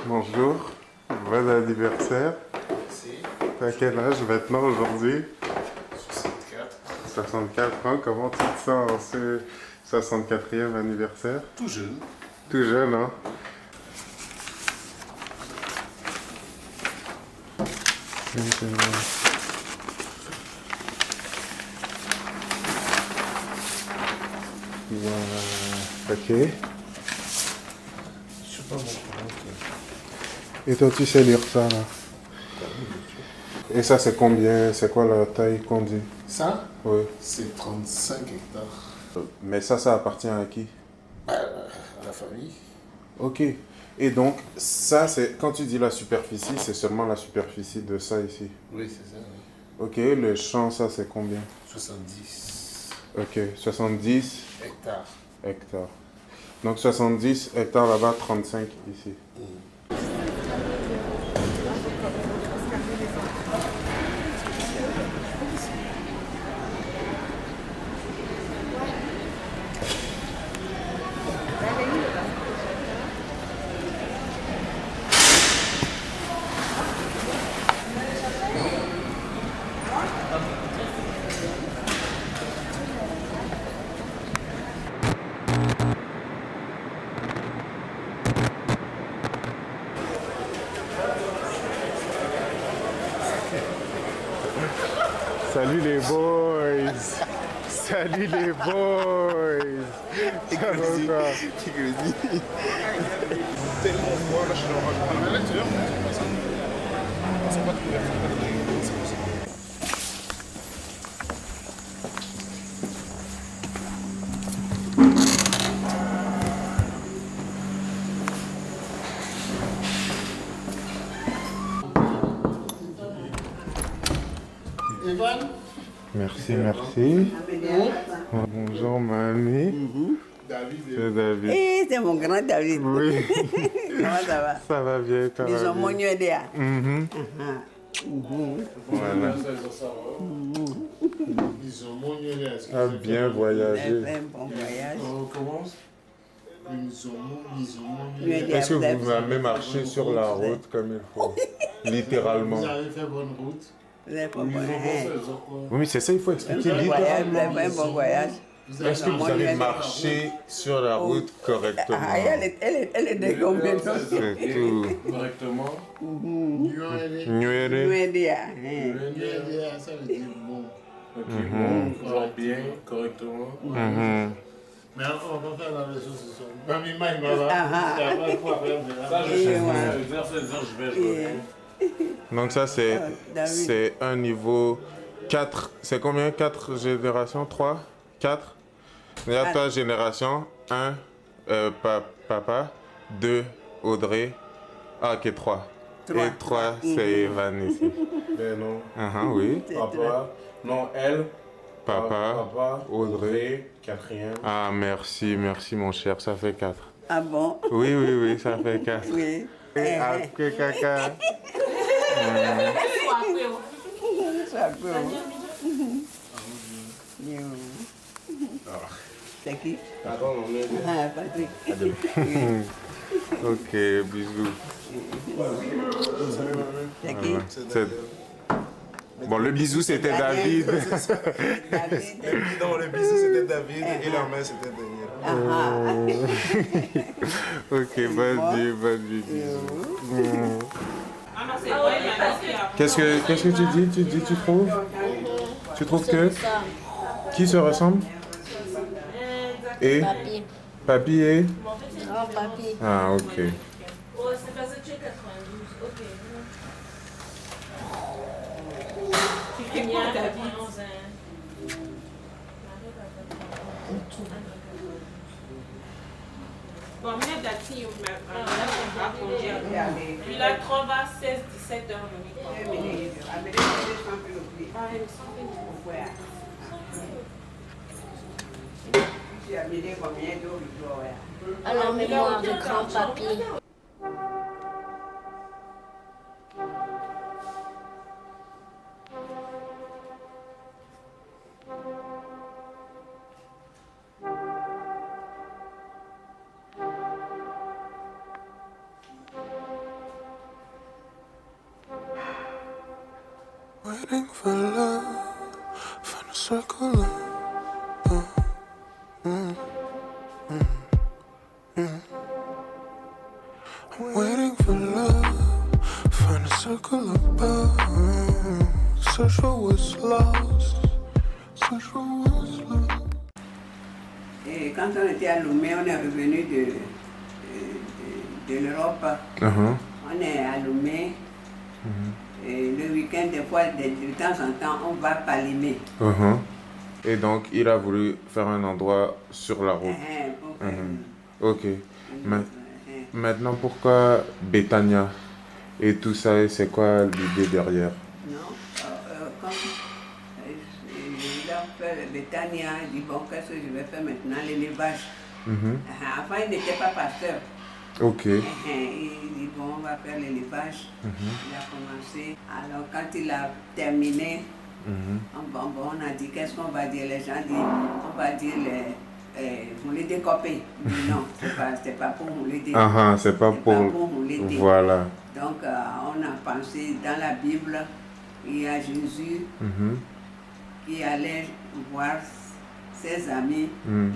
Bonjour, bon anniversaire. Merci. T'as quel âge maintenant aujourd'hui? 64. 64 ans, comment tu te sens en ce 64e anniversaire? Tout jeune. Tout jeune, hein? Ok. Je suis pas mon courant. Et toi, tu sais lire ça, là? Et ça, c'est combien? C'est quoi la taille qu'on dit? Ça, Oui. c'est 35 hectares. Mais ça appartient à qui? À la famille. Ok. Et donc, ça, c'est quand tu dis la superficie, c'est seulement la superficie de ça ici. Oui, c'est ça. Oui. Ok, le champ, ça, c'est combien? 70 Ok, 70 hectares. hectares. Donc 70 hectares là-bas, 35 ici. Salut les boys! Salut les boys! Ça va quoi? Tellement froid, là, je suis à l'intérieur. Ils sont pas couverts. Evan? Merci, merci. Bonjour mamie. David. C'est David. Eh, c'est mon grand David. Oui, Comment ça va? ça va bien, ça Ils va ont bien. mon aidé. Voilà. Ils ont mon yeux. A bien voyagé. Un bon voyage. On recommence. Ils ont mon Lui a yeux. dit, Est-ce que vous avez- vous avez marché sur la route comme il faut? Littéralement. Vous avez fait bonne route. Vous avez pas Ils bon ont voyage. fait, ils ont quoi? Oui, mais c'est ça, il faut Un expliquer bon voyage, vous littéralement. avez fait un bon voyage. Est-ce que vous avez marché sur la route correctement? Ah, elle est dégommée. C'est tout. Correctement. Nuere. Lui a dit, Ça veut dire bon. Ok, bon, genre bien, correctement. Mais on va faire la version ce soir. Mamie Mike, là. Ça, je Et sais. ouais. Ça veut dire, je vais jouer. Donc ça, David. c'est un niveau 4. C'est combien? 4 générations? 3? 4? Regarde ta génération. 1, papa. 2, Audrey. Ah, ok, 3. Trois. Et 3, c'est Evan ici. Ben non. Oui. Papa. Non, elle. Papa. Papa. Audrey. Quatrième. Ah, merci mon cher. Ça fait 4. Ah bon? Oui, ça fait 4. Oui. Et après caca. Ça peut. C'est qui? Attends, on est. Ah, Patrick. Ok, bisous. C'est qui? C'est- Bon, le bisou, c'était David. David. Non, le bisou c'était David et la main c'était Daniel. Ok, vas-y, bisous. Qu'est-ce que tu trouves? Tu trouves que? Qui se ressemble? Et? Papi. Papy et? Oh, papi. Ah, ok. Oh, c'est parce que tu es 92. Ok. Tu fais quoi, David? Bon, mais dati, puis la trova 16, 17 heures le week-end. Ah, elle me semble. À la mémoire de grand-papi. waiting for love, for the circle of I'm waiting for love, find a circle above. Search for what's lost, search for what's lost. Et quand on était à Lomé, on est revenu de l'Europe. On est à Lomé. Et le week-end, des fois, de temps en temps, on va à Limé. Et donc, il a voulu faire un endroit sur la route. Ok. Maintenant, pourquoi Betania et tout ça, c'est quoi l'idée derrière? Non, comme il a fait Betania, il dit bon, qu'est-ce que je vais faire maintenant? L'élevage. Avant, il n'était pas pasteur. Ok. Il dit bon, on va faire l'élevage. Il a commencé. Alors, quand il a terminé, on a dit qu'est-ce qu'on va dire? Les gens disent, on va dire mouler des copés. Non, c'est pas pour mouler des copés. C'est pas pour mouler des. Voilà. Donc, on a pensé, dans la Bible, il y a Jésus qui allait voir ses amis,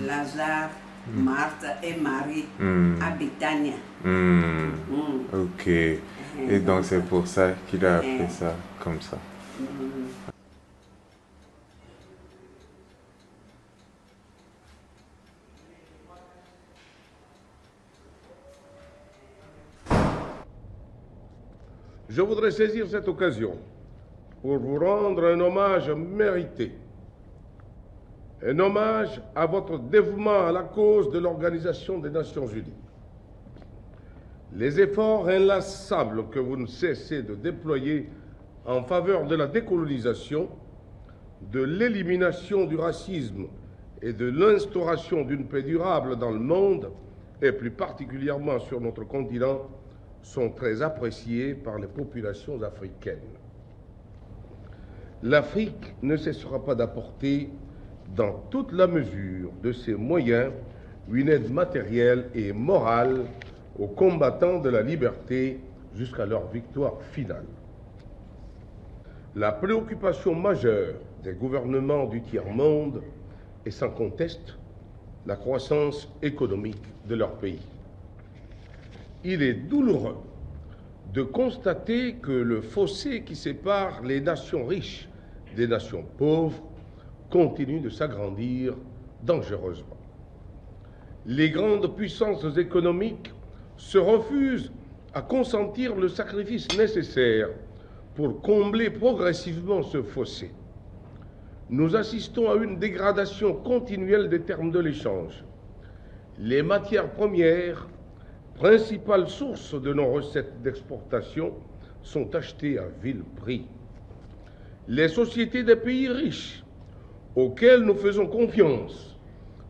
Lazare, Marthe et Marie, à Betania. Ok. Et donc, c'est pour ça qu'il a appelé ça comme ça. Je voudrais saisir cette occasion pour vous rendre un hommage mérité. Un hommage à votre dévouement à la cause de l'Organisation des Nations Unies. Les efforts inlassables que vous ne cessez de déployer en faveur de la décolonisation, de l'élimination du racisme et de l'instauration d'une paix durable dans le monde, et plus particulièrement sur notre continent, sont très appréciés par les populations africaines. L'Afrique ne cessera pas d'apporter, dans toute la mesure de ses moyens, une aide matérielle et morale aux combattants de la liberté jusqu'à leur victoire finale. La préoccupation majeure des gouvernements du tiers-monde est sans conteste la croissance économique de leur pays. Il est douloureux de constater que le fossé qui sépare les nations riches des nations pauvres continue de s'agrandir dangereusement. Les grandes puissances économiques se refusent à consentir le sacrifice nécessaire pour combler progressivement ce fossé. Nous assistons à une dégradation continuelle des termes de l'échange. Les matières premières, principales sources de nos recettes d'exportation, sont achetées à vil prix. Les sociétés des pays riches, auxquelles nous faisons confiance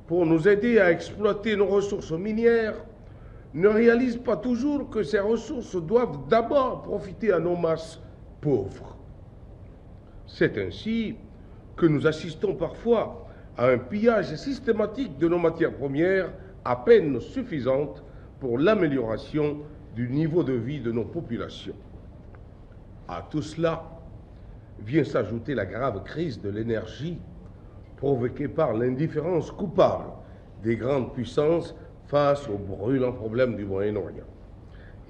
pour nous aider à exploiter nos ressources minières, ne réalisent pas toujours que ces ressources doivent d'abord profiter à nos masses pauvres. C'est ainsi que nous assistons parfois à un pillage systématique de nos matières premières à peine suffisantes pour l'amélioration du niveau de vie de nos populations. À tout cela vient s'ajouter la grave crise de l'énergie provoquée par l'indifférence coupable des grandes puissances face aux brûlants problèmes du Moyen-Orient.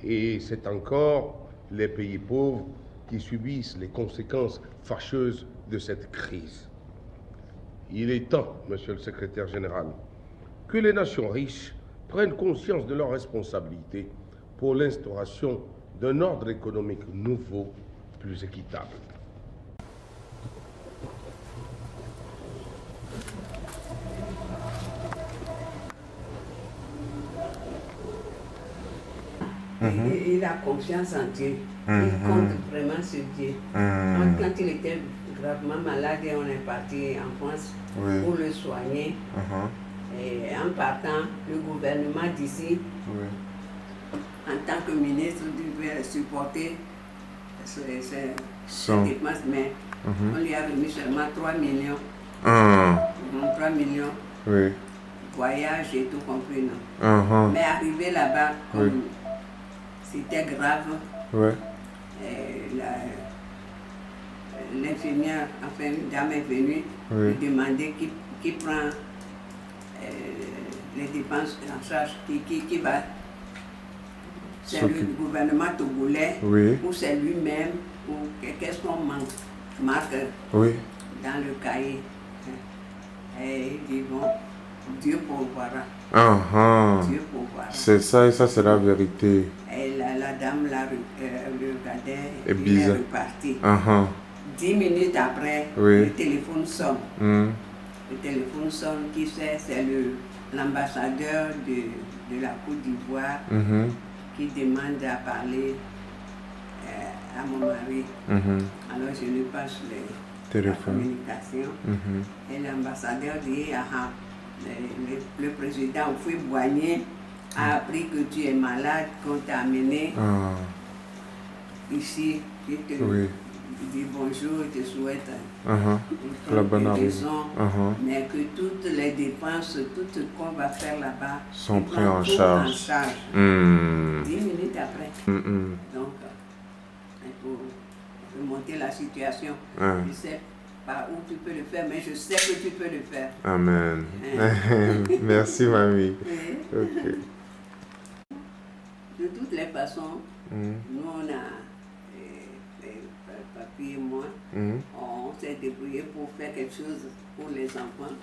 Et c'est encore les pays pauvres qui subissent les conséquences fâcheuses de cette crise. Il est temps, Monsieur le Secrétaire général, que les nations riches prennent conscience de leurs responsabilités pour l'instauration d'un ordre économique nouveau, plus équitable. Il a confiance en Dieu. Il compte vraiment sur Dieu. Quand il était gravement malade, on est parti en France pour le soigner. Et en partant, le gouvernement d'ici, en tant que ministre, devait supporter cette dépense, mais on lui a remis seulement 3 millions. 3 millions. Voyage et tout compris, non. Mais arrivé là-bas, comme c'était grave, l'infirmière, enfin une dame est venue lui demander qui prend les dépenses en charge, qui va. C'est le gouvernement togolais ou c'est lui-même ou qu'est-ce qu'on marque dans le cahier. Et ils disent bon, Dieu pourvoira. Dieu pourvoira. C'est ça et ça c'est la vérité. Et la dame la regardait et est elle est repartie. 10 minutes après, le téléphone sonne. Le téléphone sonne, qui c'est l'ambassadeur de la Côte d'Ivoire qui demande à parler à mon mari. Alors je lui passe la communication. Et l'ambassadeur dit, le président Houphouët-Boigny a appris que tu es malade, qu'on t'a amené ici. Je te dis bonjour, je te souhaite la bonne arrivée. Mais que toutes les dépenses, tout ce qu'on va faire là-bas sont pris en charge. 10 minutes après. Donc, il faut remonter la situation. Je ne sais pas où tu peux le faire, mais je sais que tu peux le faire. Amen. Merci, mamie. Okay. De toutes les façons, nous on a, papi et moi, on s'est débrouillé pour faire quelque chose pour les enfants.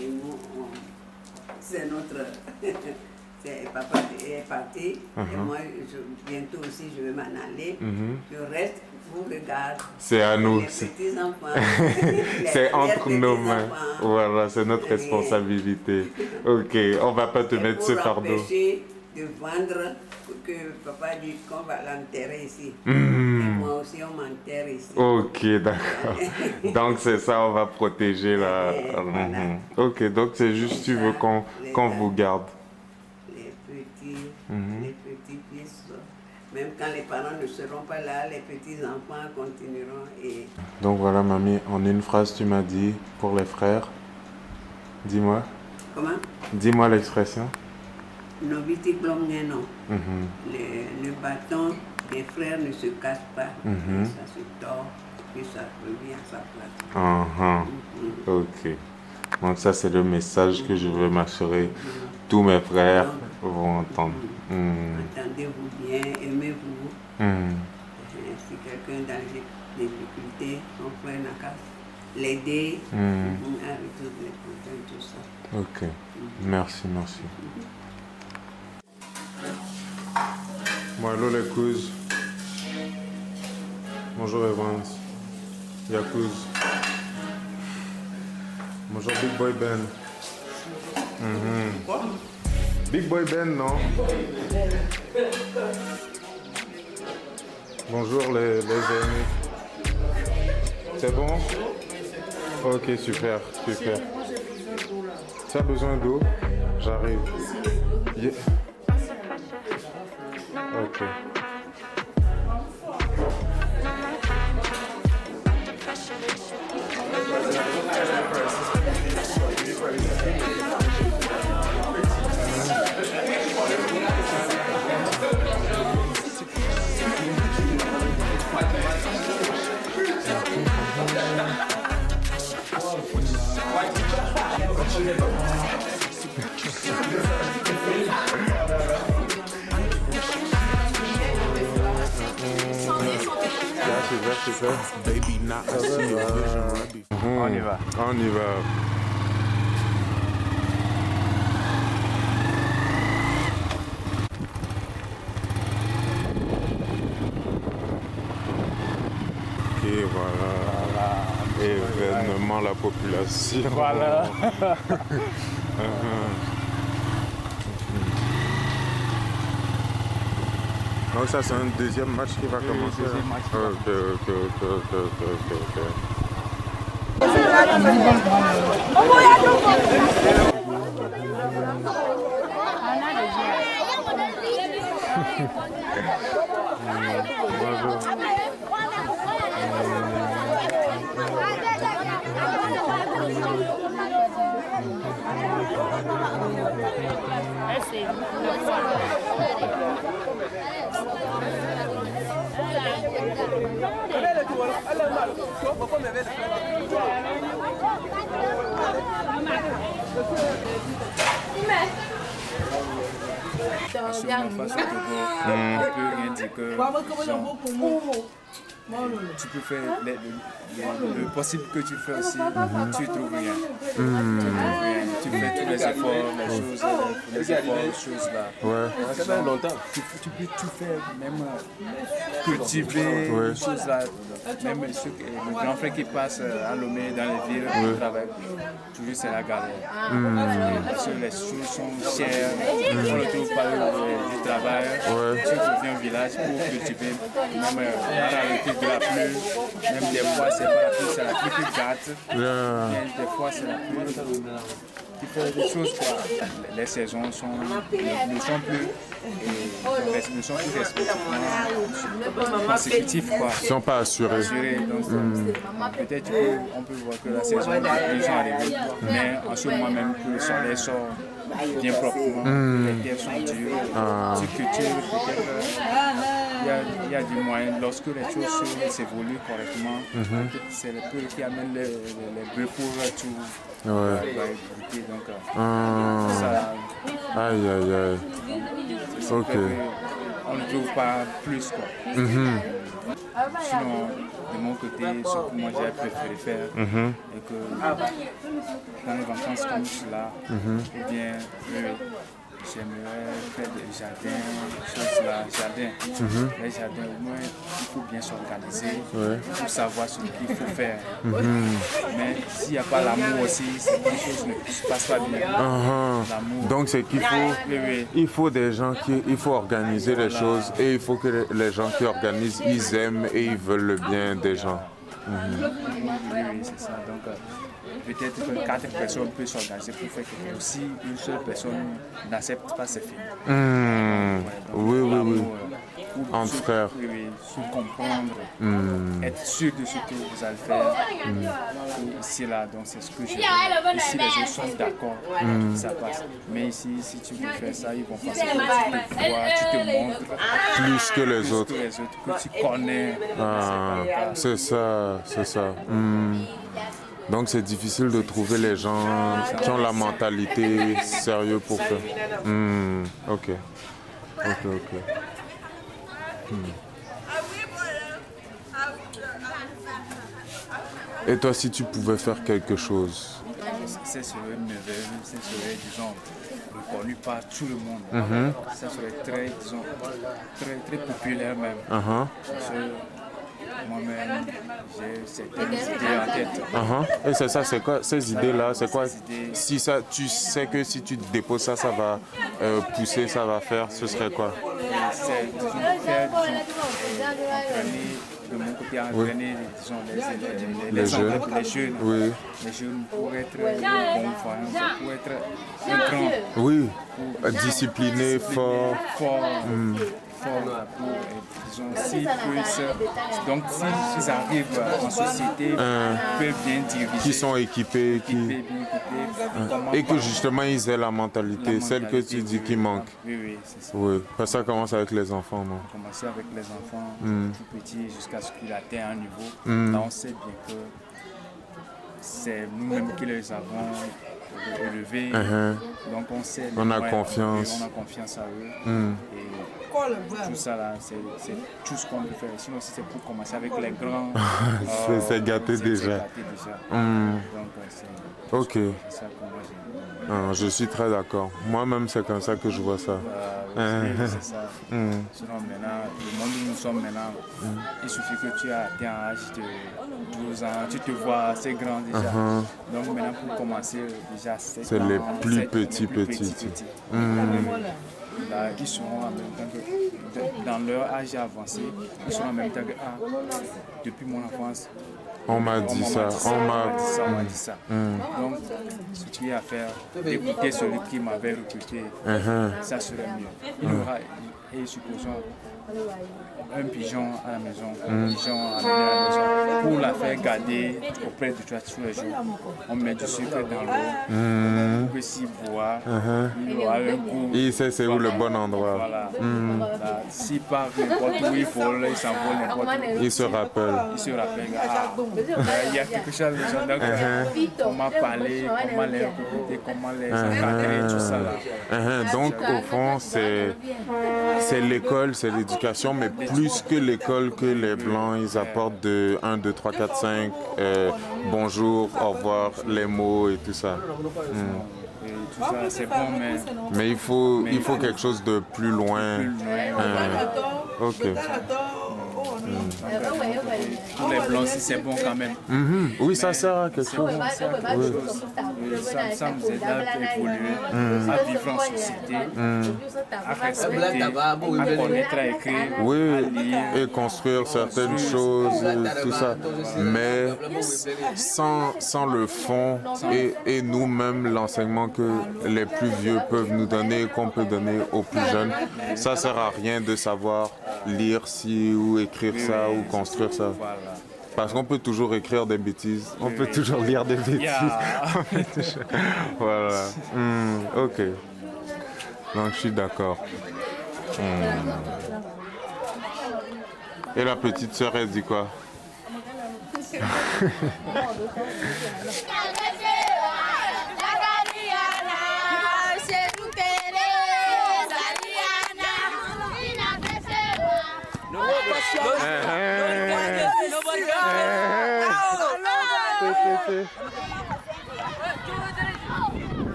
Et nous, c'est notre... Papa est parti, et moi, bientôt aussi, je vais m'en aller. Je reste, vous regarde. C'est à nous. Les petits-enfants. C'est entre nos mains. Voilà, c'est notre responsabilité. Ok, on ne va pas te mettre ce fardeau. Pour empêcher de vendre, que papa dit qu'on va l'enterrer ici. Et moi aussi, on m'enterre ici. Ok, d'accord. Donc c'est ça, on va protéger la... Voilà. Ok, donc c'est juste, tu veux qu'on vous garde. Les petits-fils, même quand les parents ne seront pas là, les petits-enfants continueront. Et... Donc voilà, mamie, en une phrase, tu m'as dit pour les frères. Dis-moi. Comment? Dis-moi l'expression. Noviti Blomneno. Le bâton des frères ne se casse pas, ça se tord, puis ça revient à sa place. Ok. Donc ça, c'est le message que je veux m'assurer. Tous mes frères vont entendre. Entendez-vous bien, aimez-vous. Si quelqu'un est dans des difficultés, son frère n'a qu'à l'aider à résoudre les problèmes, tout ça. Ok. Merci, merci. Bon, hello les cousins. Bonjour Evans. Yakouz. Bonjour Big Boy Ben. Big Boy Ben, non? Bonjour les amis. C'est bon? Ok, super, super. Tu as besoin d'eau? J'arrive. Yeah. Ok. On y va. On y va. Ok, voilà. Événement la population. Voilà. Donc ça c'est un deuxième match qui va commencer. Ok. On peut rien dire que tu peux faire le possible que tu fais aussi, tu trouves rien. Tu fais tous les efforts, les choses là. Ouais. Ça fait longtemps. Tu peux tout faire, même cultiver les choses là. Même le grand frère qui passe à Lomé dans les villes pour travailler, toujours c'est la galère. Parce que les choses sont chères, on ne trouve pas du travail. Tu reviens au village pour cultiver, même arrêter de la pluie, même des fois c'est pas la pluie, c'est la pluie qui gâte. Des fois c'est la pluie qui fait des choses quoi. Les saisons ne sont plus consécutifs quoi. Ils ne sont pas assurés. Donc, peut-être on peut voir que la saison est arrivée, mais en ce moment même que le soleil sort bien proprement, les terres sont dures, tu cultives peut-être. Il y a du moyen, lorsque les choses s'évoluent correctement, c'est le peu qui amène les bœufs pour tout. Donc, ça, aïe, aïe, aïe. Ok. On ne trouve pas plus quoi. Sinon, de mon côté, ce que moi j'ai préféré faire, et que dans les vacances comme cela, eh bien, j'aimerais faire des jardins, choses là, jardins. Les jardins, au moins, il faut bien s'organiser pour savoir ce qu'il faut faire. Mais s'il n'y a pas l'amour aussi, les choses ne se passent pas bien. L'amour. Donc c'est qu'il faut, il faut des gens il faut organiser les choses et il faut que les gens qui organisent, ils aiment et ils veulent le bien des gens. Oui, c'est ça. Donc, peut-être que 4 personnes peuvent s'organiser pour faire quelque chose. Si une seule personne n'accepte pas, c'est fini. Oui. Entre frères. Oui, se comprendre, être sûr de ce que vous allez faire. Ici, là, donc c'est ce que je veux. Ici, les gens sont d'accord, ça passe. Mais ici, si tu veux faire ça, ils vont penser que tu te vois, tu te montres. Plus que les autres. Que tu connais. C'est ça. Donc c'est difficile de trouver les gens qui ont la mentalité sérieuse pour faire. Ok. Et toi, si tu pouvais faire quelque chose? Ça serait merveilleux, ça serait, disons, reconnu par tout le monde. Ça serait très, disons, très populaire même. Parce que moi-même, j'ai certaines idées en tête. Et c'est ça, c'est quoi ces idées-là? C'est quoi? Si ça, tu sais que si tu déposes ça, ça va pousser, ça va faire, ce serait quoi? C'est faire, entraîner, de mon côté, entraîner les jeunes. Les jeunes pour être bon enfants, pour être un grand. Oui, discipliné, fort. Disons, donc s'ils arrivent en société, ils peuvent bien diriger. Qui sont équipés, et que justement ils aient la mentalité, celle que tu dis qui manque. Oui, c'est ça. Oui, ça commence avec les enfants, non? Commencer avec les enfants, tout petits, jusqu'à ce qu'ils atteignent un niveau. Là, on sait bien que c'est nous-mêmes qui les avons élevés. Donc on sait. On a confiance. On a confiance à eux. Et tout ça là, c'est tout ce qu'on peut faire. Sinon, si c'est pour commencer avec les grands, c'est gâté déjà. Donc, ok. C'est ça que moi j'aime. Je suis très d'accord. Moi-même, c'est comme ça que je vois ça. C'est ça. Sinon, maintenant, le monde où nous sommes maintenant, il suffit que tu as atteint un âge de 12 ans, tu te vois assez grand déjà. Donc maintenant, pour commencer, déjà, c'est les plus petits. Là, ils seront en même temps que, dans leur âge avancé, ils seront en même temps que, depuis mon enfance, on m'a dit ça. Donc, ce qu'il y a à faire, d'écouter celui qui m'avait recruté, ça serait mieux. Il aura, et supposons, un pigeon à la maison, un pigeon à la maison, pour la faire garder auprès de toi tous les jours. On met du sucre dans l'eau, pour que s'il boit, il aura un goût. Il sait c'est où le bon endroit. Voilà. Là, s'il part n'importe où, il vole, il s'envole n'importe où. Il se rappelle. Il se rappelle, il y a quelque chose de gens, donc, comment parler, comment les recruter, comment les encadrer, tout ça là. Donc au fond, c'est l'école, c'est l'éducation, mais plus que l'école, que les Blancs, ils apportent de 1, 2, 3, 4, 5, bonjour, au revoir, les mots et tout ça. Et tout ça, c'est bon, mais il faut quelque chose de plus loin. Ok. Pour les Blancs, si c'est bon quand même. Oui, ça sert à quelque chose. Ça nous aide à évoluer, à vivre en société, à respecter, à connaître, à écrire, à lire. Et construire certaines choses, tout ça. Mais sans le fond et nous-mêmes, l'enseignement que les plus vieux peuvent nous donner, qu'on peut donner aux plus jeunes, ça sert à rien de savoir lire ci ou écrire ça ou construire ça. Parce qu'on peut toujours écrire des bêtises, on peut toujours lire des bêtises. Voilà. Ok. Donc je suis d'accord. Et la petite sœur, elle dit quoi?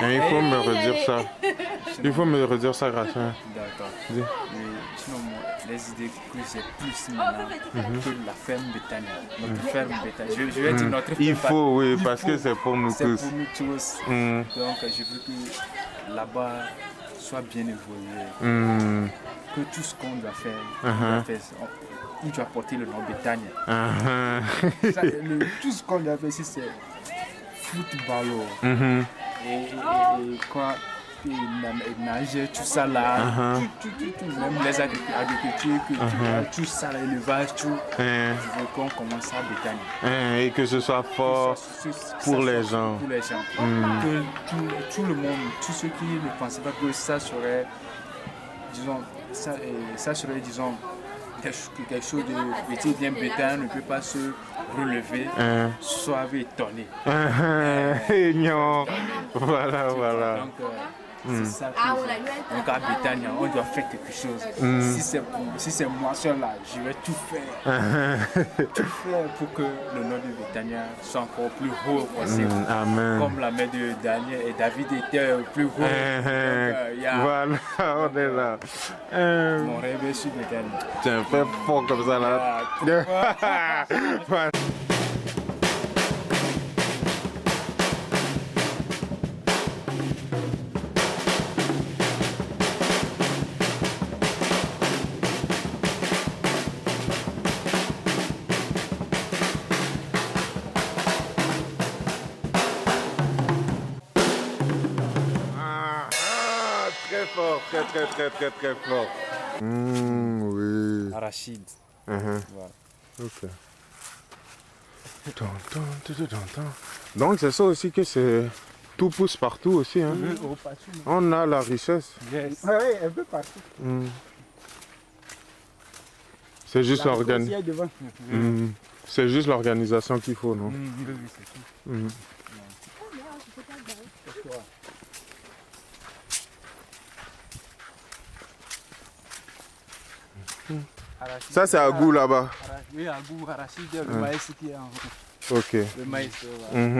Il faut me redire ça. Il faut me redire ça, Gracien. D'accord. Sinon, les idées que j'ai plus maintenant que la ferme Betania. Notre ferme Betania. Je vais dire notre ferme. Il faut, oui, parce que c'est pour nous tous. C'est pour nous tous. Donc, je veux que là-bas soit bien évolué. Que tout ce qu'on doit faire, on doit porter le nom Betania. Tout ce qu'on doit faire ici, c'est football. Et quoi, et nager, tout ça là, tout, même les agricultures, tout ça, l'élevage, tout. Je veux qu'on commence à Betania. Et que ce soit fort pour les gens. Pour les gens. Que tout le monde, tous ceux qui ne pensaient pas que ça serait, disons, ça serait, disons, quelque chose de petit bien bétain ne peut pas se relever, soit étonné. Voilà. Donc, c'est ça que, donc à Betania, on doit faire quelque chose. Si c'est moi seul là, je vais tout faire. Tout faire pour que le nom de Betania soit encore plus haut possible. Amen. Comme la mère de Daniel et David était plus haut. Voilà, on est là. Mon rêve est sur Betania. Tiens, fais fort comme ça là. Voilà. Très fort. Oui. Arachide. Voilà. Ok. Donc c'est ça aussi que c'est tout pousse partout aussi. Hein. On a la richesse. Oui, un peu partout. C'est juste organique. C'est juste l'organisation qu'il faut, non? Oui, c'est tout. Ça, c'est à goût là-bas. Oui, à goût, arachide, le maïs qui est en haut. Ok. Le maïs, voilà.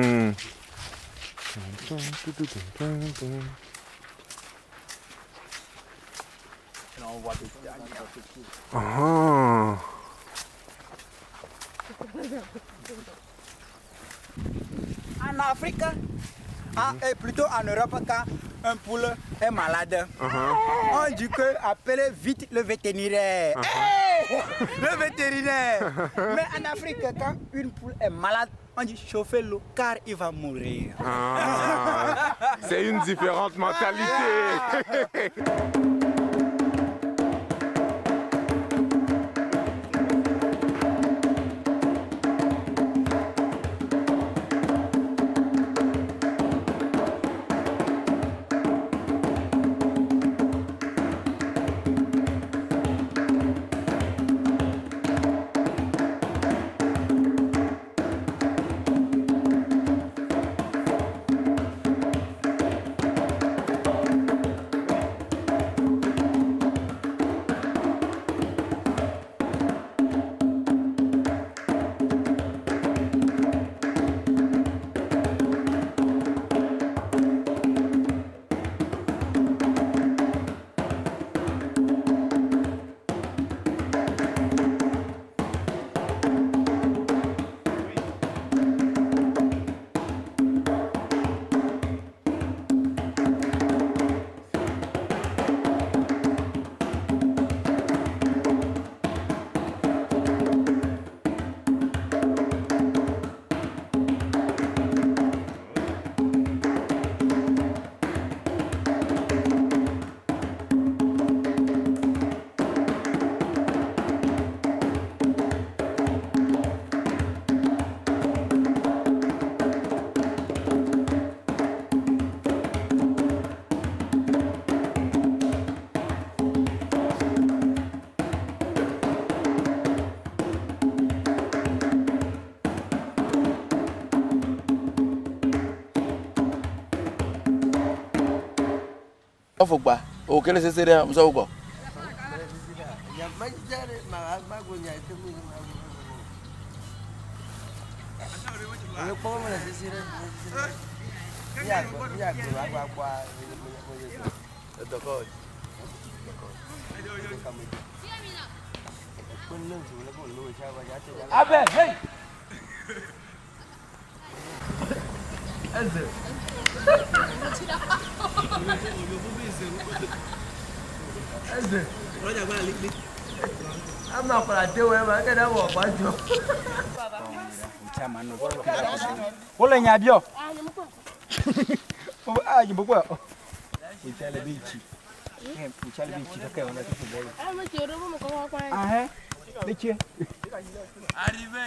Là, on voit des Ah. En Afrique, et plutôt en Europe, quand un poule est malade, on dit que appelez vite le vétérinaire. Hey, le vétérinaire. Mais en Afrique, quand une poule est malade, on dit chauffer l'eau car il va mourir. Ah. C'est une différente mentalité. Faut pas. Auquel c'est sérieux, vous savez quoi? Ah ben, hey! Wala nyabio. Ah, you boy. We tell the beach. We tell the beach. Okay, on the football. Ah, eh? Beach. Arrivé.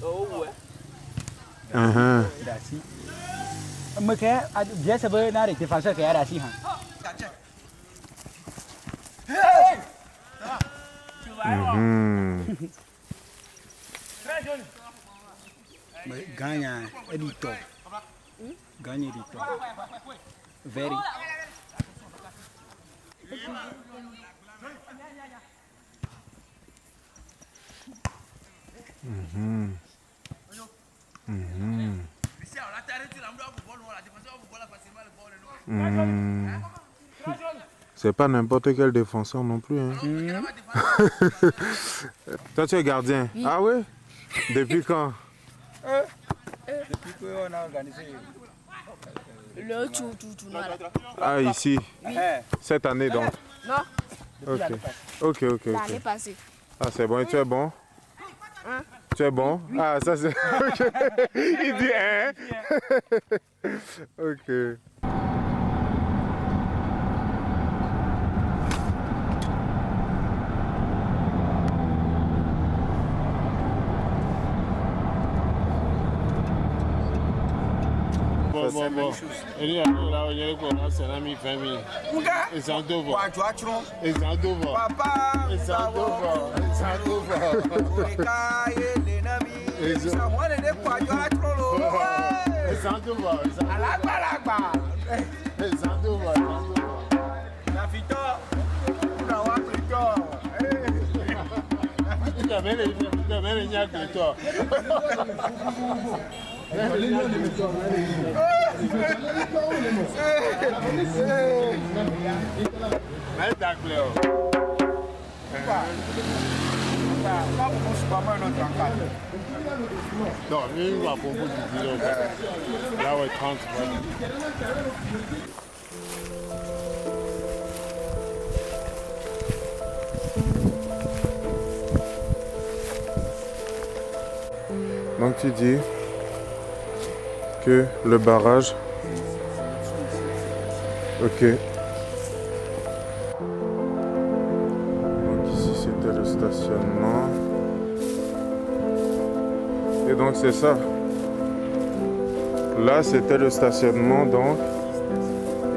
Oh, ouais. Dasi. Mais que bien ça veut n'arrêter de faire ça que Dasi hein. Mais gagne éditeur. Gagne éditeur. Very. C'est pas n'importe quel défenseur non plus. Hein. Toi, tu es gardien. Oui. Ah oui? Depuis quand? Depuis qu'on a organisé le tout là. Ah, ici? Oui. Cette année donc? Non. Ok. L'année passée. Ah, c'est bon. Et tu es bon? Hein? Tu es bon? Oui. Ah, ça c'est... Okay. Il dit hein? Ok. bon, bon. Il y a là, il y a quoi, c'est un ami famille. Et c'est un devoir. Et c'est un devoir. Papa, et c'est un devoir. C'est un devoir. Et c'est un devoir. C'est un devoir. La fito, una wa plutôt. Non, lui, à propos du kilo, là, ouais, 30. Donc tu dis que le barrage, ok. Donc ici c'était le stationnement. Et donc c'est ça. Là c'était le stationnement donc.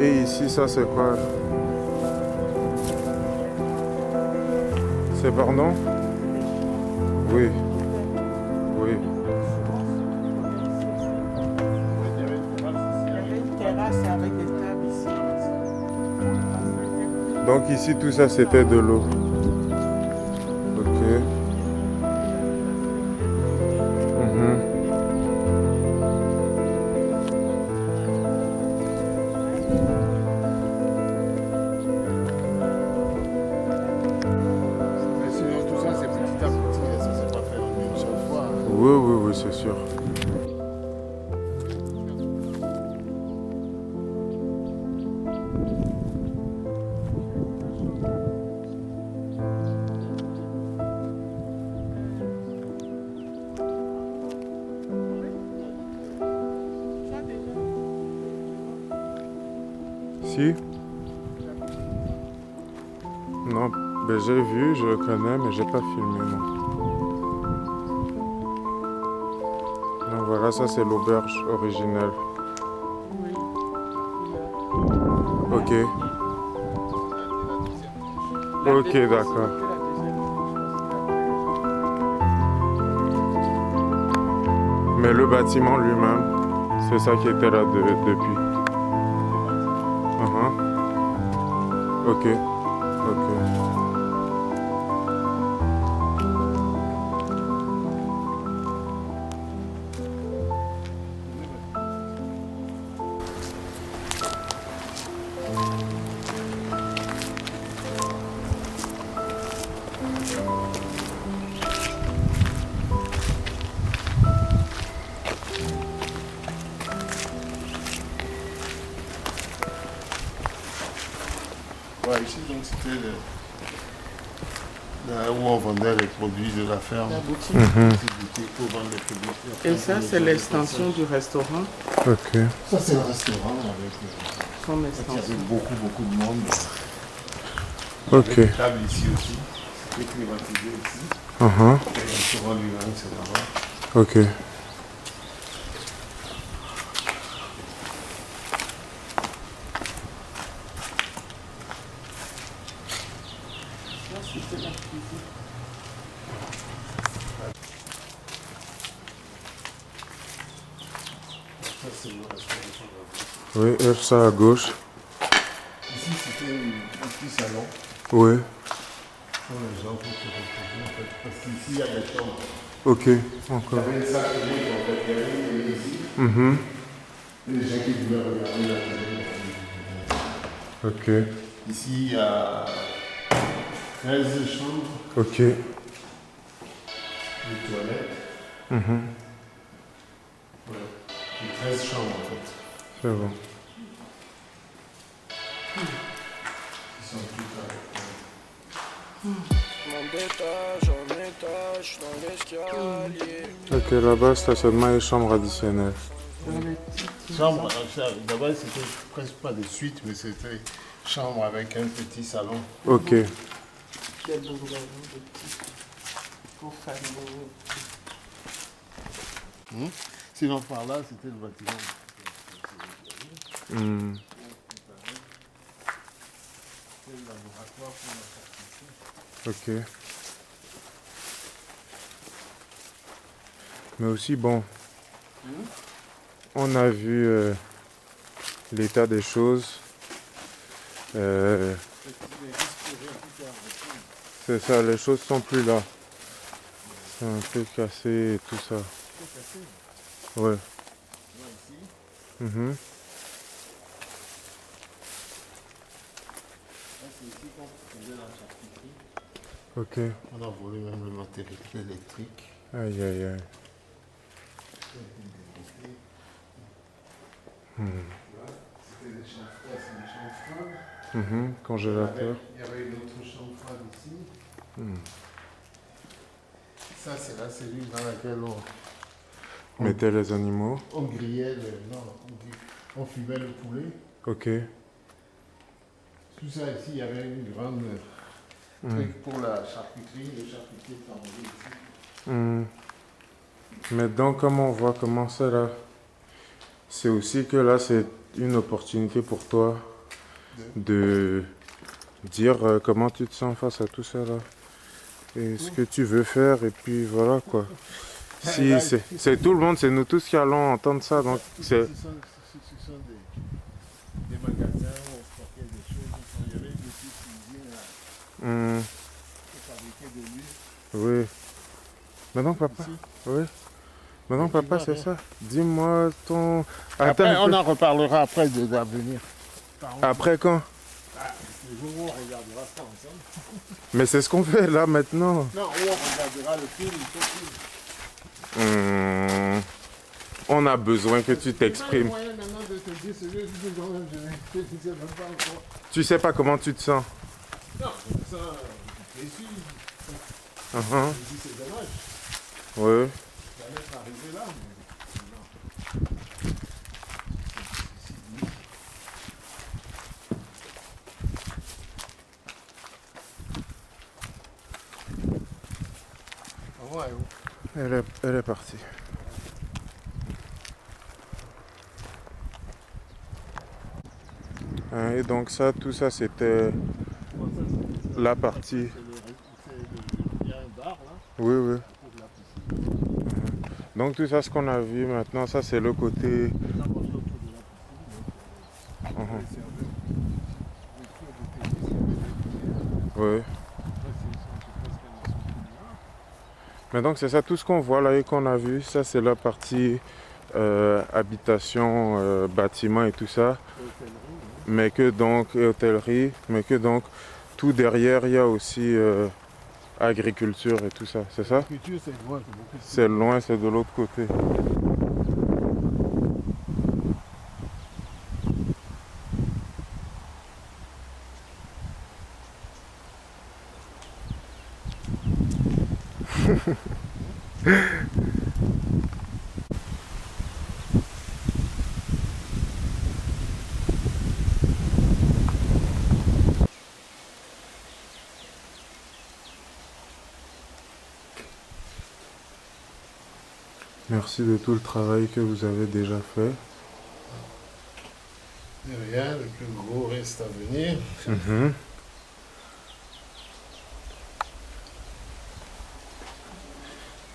Et ici ça c'est quoi? C'est pardon? Oui. Oui. Donc ici tout ça c'était de l'eau. Ok. Sinon tout ça c'est petit à petit, ça c'est pas fait en une seule fois. Oui, c'est sûr. Si? Non, ben j'ai vu, je le connais, mais j'ai pas filmé, non. Donc voilà, ça c'est l'auberge originelle. Ok. Ok, d'accord. Mais le bâtiment lui-même, c'est ça qui était là depuis. Ok. Ok. Ouais, ici donc c'était là où on vendait les produits de la ferme. La boutique. Pour vendre les produits. Et ça, c'est l'extension du restaurant. Ok. Ça, c'est le restaurant avec. Son Il y extension. avait beaucoup de monde. Ok. Avec une table ici aussi. C'était climatisé ici. Et le restaurant lui-même, c'est là-bas. Ok. Ça, c'est le restaurant. Oui, et ça à gauche. Ici, c'était un petit salon. Oui. Pour les gens pour se reposer, en fait. Parce qu'ici, il y a des chambres. Ok, Il encore. y avait une salle publique, en fait. Il y avait une ici. Et les gens qui voulaient regarder la télé. Ok. Ici, il y a 13 chambres. Ok. Des toilettes. Ouais. Et 13 chambres, en fait. C'est bon. Ils sont tous avec. Monte étage en étage dans l'escalier. Ok, là-bas, stationnement et chambre additionnelle. Chambre, d'abord c'était presque pas de suite, mais c'était chambre avec un petit salon. Ok. Des bungalows, des petits. Pour famille. Sinon par là, c'était le bâtiment. Hmm. C'est le laboratoire pour la certification. Ok. Mais aussi, bon, on a vu l'état des choses. C'est ça, les choses sont plus là. C'est un peu cassé et tout ça. Ouais. Mhm. Ok. On a volé même le matériel électrique. Aïe aïe aïe. C'était des chambres froides, c'est des chambres froides. Congélateur. Il y avait une autre chambre froide ici. Ça, c'est la cellule dans laquelle on Mettait les animaux. On grillait, on fumait le poulet. Ok. Tout ça ici, il y avait une grande truc pour la charcuterie. Le charcutier est enlevé ici. Mais donc, comme on voit comment c'est là, c'est aussi que là, c'est une opportunité pour toi de dire comment tu te sens face à tout ça là. Et ce que tu veux faire, et puis voilà quoi. Si c'est tout le monde, c'est nous tous qui allons entendre ça. Donc c'est. Ce sont des magasins où on stockait des choses. Il y avait une petite cuisine là. Pour fabriquer de l'huile. Oui. Maintenant papa. Oui. Maintenant papa, c'est ça. Dis-moi ton. Après, on en reparlera après de l'avenir. Après quand? Le jour où on regardera ça ensemble. Mais c'est ce qu'on fait là maintenant. Non, où on regardera le film, On a besoin que tu t'exprimes. Tu sais pas comment tu te sens? Non, je me sens déçu. C'est dommage. Oui. Ça allait pas arriver là, mais Elle est partie. Et donc ça, tout ça, c'était la partie. il y a un bar là. Oui, oui. Donc tout ça, ce qu'on a vu maintenant, ça c'est le côté. Oui. Mais donc c'est ça, tout ce qu'on voit là et qu'on a vu, ça c'est la partie habitation, bâtiment et tout ça. Mais que donc, et hôtellerie, mais que donc tout derrière il y a aussi agriculture et tout ça, c'est ça? C'est loin, c'est de l'autre côté. Merci de tout le travail que vous avez déjà fait. De rien, le plus gros reste à venir.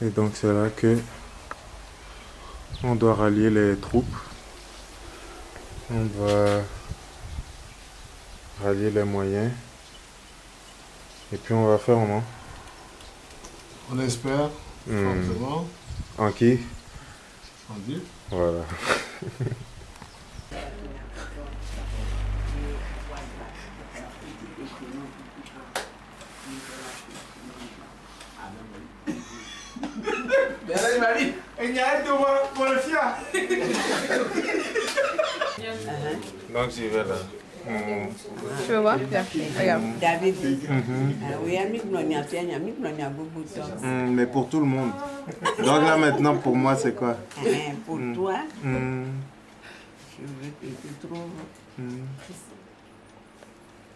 Et donc c'est là que on doit rallier les troupes. On va rallier les moyens. Et puis on va faire comment? On espère, fortement. En qui? En Dieu. Voilà. Donc j'y vais là. Tu veux voir? Regarde. David. Mais pour tout le monde. Donc là maintenant pour moi c'est quoi? Pour toi, je veux que tu trouves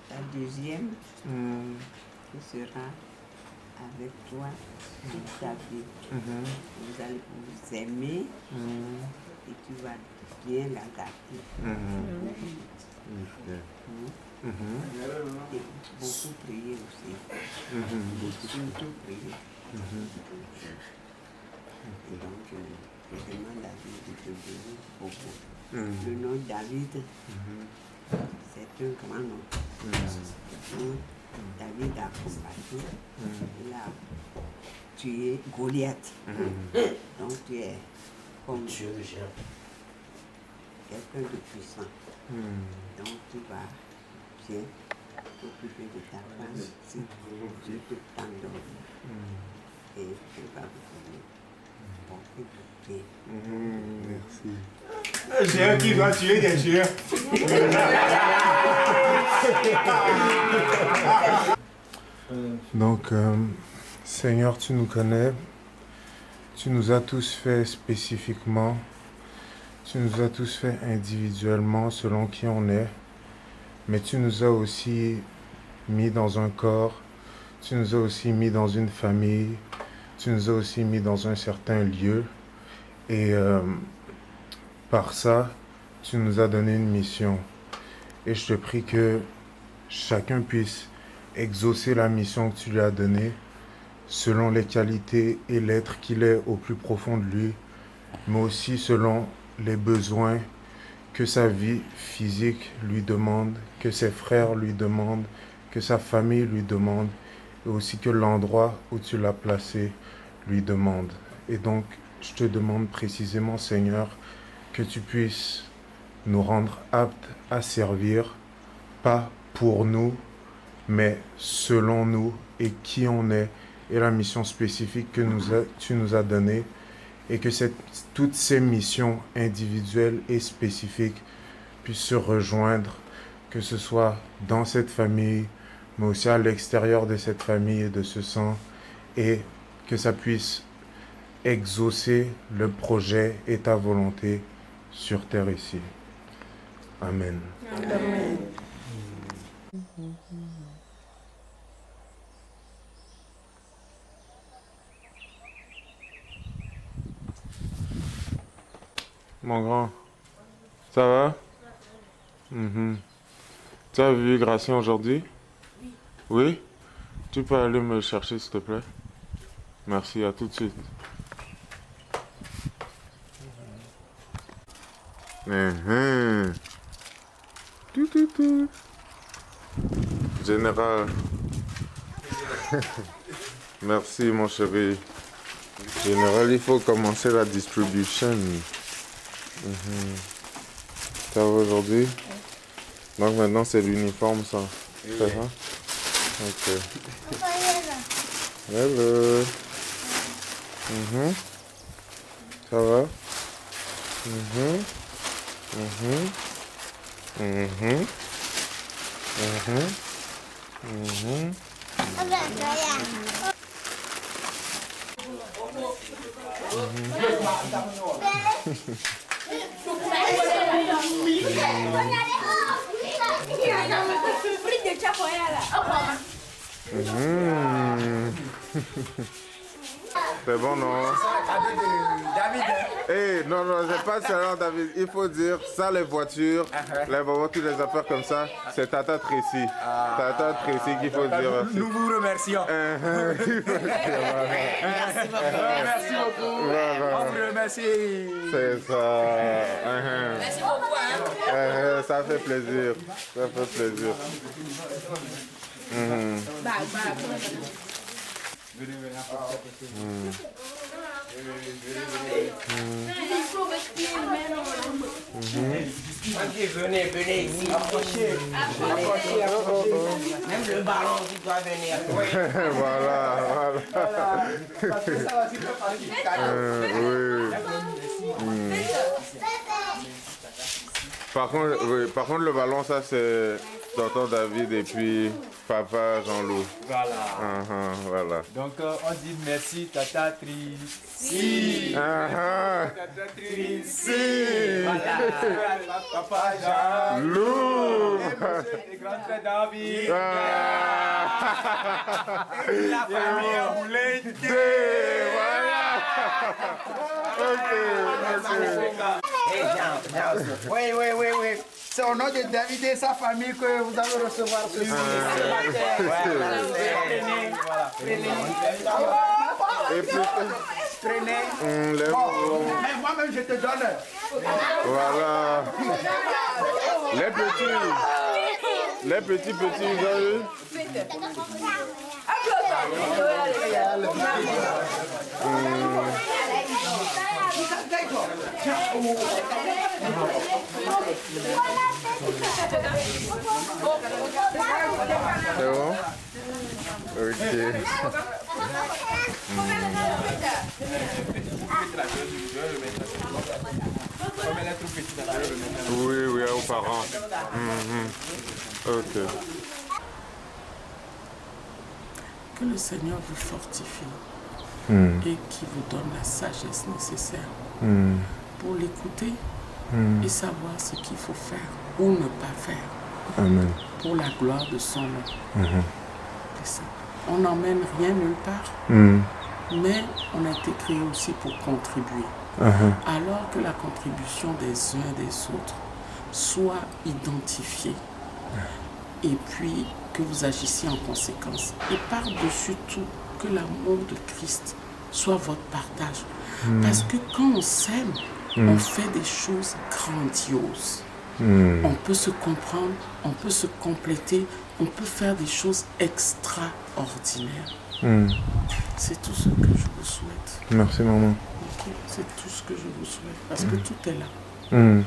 ta deuxième qui sera avec toi toute ta vie. Vous allez vous aimer et tu vas bien la gâter. Et beaucoup prier aussi. Surtout prier. Et donc, je demande à Dieu de te bénir beaucoup. Le nom David, c'est un grand nom. David a combattu, il a tué Goliath. Donc tu es comme quelqu'un de puissant. Donc tu vas bien t'occuper de ta femme si Dieu te t'endorme. Et tu vas vous porter Merci. Un géant qui doit tuer des géants. Donc, Seigneur, tu nous connais. Tu nous as tous fait spécifiquement. Tu nous as tous fait individuellement selon qui on est. Mais tu nous as aussi mis dans un corps. Tu nous as aussi mis dans une famille. Tu nous as aussi mis dans un certain lieu. Et par ça, tu nous as donné une mission. Et je te prie que chacun puisse exaucer la mission que tu lui as donnée selon les qualités et l'être qu'il est au plus profond de lui, mais aussi selon les besoins que sa vie physique lui demande, que ses frères lui demandent, que sa famille lui demande, et aussi que l'endroit où tu l'as placé lui demande. Et donc, je te demande précisément, Seigneur, que tu puisses nous rendre aptes à servir, pas pour nous, mais selon nous et qui on est et la mission spécifique que tu nous as donnée, et que toutes ces missions individuelles et spécifiques puissent se rejoindre, que ce soit dans cette famille, mais aussi à l'extérieur de cette famille et de ce sang, et que ça puisse exaucer le projet et ta volonté sur terre ici. Amen. Amen. Mon grand, ça va? Tu as vu Gratien aujourd'hui? Oui. Tu peux aller me chercher, s'il te plaît? Merci, à tout de suite. Tout. Général. Merci, mon chéri. Général, il faut commencer la distribution. Ça va aujourd'hui? Donc maintenant c'est l'uniforme, ça. Ça va? Ok. Hello. Ça va? C'est bon, non? Hey, non, c'est pas seulement David. Il faut dire ça, les voitures, toutes les affaires comme ça, c'est Tata Tracy. Tata Tracy qu'il faut dire. Nous vous remercions. Merci beaucoup. On vous remercie. C'est ça. Merci beaucoup. Ça fait plaisir. Ça fait plaisir. Venez ici. Approchez. Même le ballon qui doit venir. Voilà. Oui. Par contre, le ballon, ça c'est tonton David et puis papa Jean-Loup. Voilà. Voilà. Donc on dit merci Tata Tracy. Tata Tracy. Voilà. Papa Jean-Loup. Et grand frère David. Et la famille Boulette. Voilà. Oui. C'est au nom de David et sa famille que vous allez recevoir ce soir. Prenez. Mais moi-même, je te donne. Voilà. Les petits, vous avez vu? C'est bon? Ok. Oui, aux parents. Ok. Que le Seigneur vous fortifie et qui vous donne la sagesse nécessaire pour l'écouter et savoir ce qu'il faut faire ou ne pas faire. Amen. Pour la gloire de son nom. C'est ça. On n'emmène rien nulle part, mais on a été créé aussi pour contribuer. Alors que la contribution des uns et des autres soit identifiée et puis que vous agissiez en conséquence. Et par-dessus tout, que l'amour de Christ soit votre partage. Parce que quand on s'aime, on fait des choses grandioses. On peut se comprendre, on peut se compléter, on peut faire des choses extraordinaires. C'est tout ce que je vous souhaite. Merci maman. Okay. C'est tout ce que je vous souhaite. Parce que tout est là.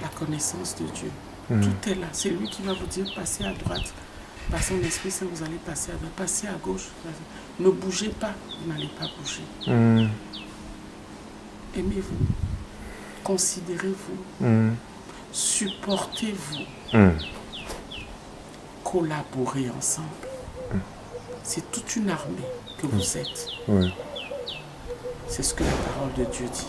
La connaissance de Dieu. Tout est là. C'est lui qui va vous dire passez à droite. Par son Esprit Saint, vous allez passer à droite. Passez à gauche. Ne bougez pas. Vous n'allez pas bouger. Aimez-vous. Considérez-vous. Supportez-vous. Collaborez ensemble. C'est toute une armée que vous êtes. C'est ce que la parole de Dieu dit.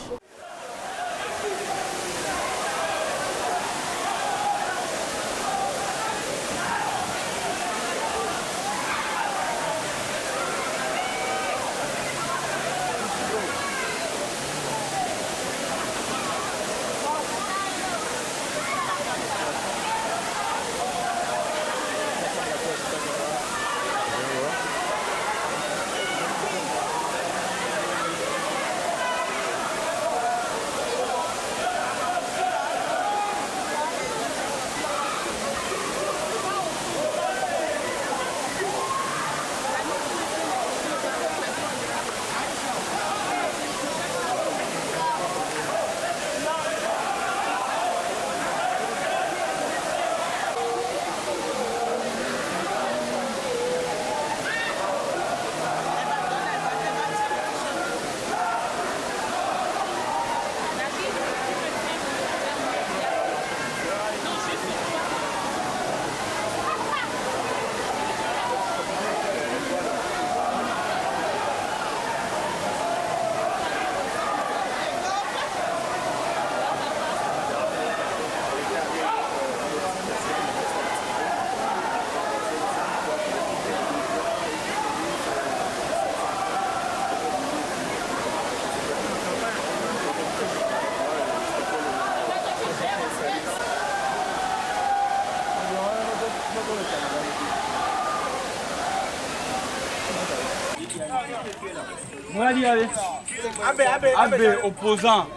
Abbé, opposant.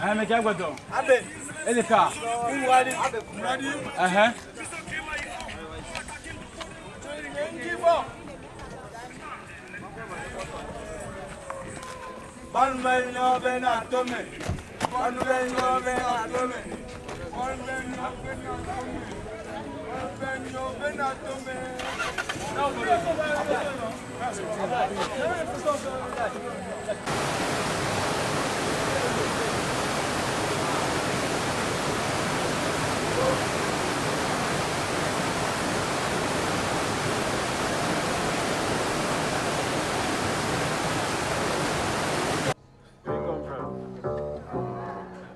Hein, mais qu'est-ce que tu as? Et le cas?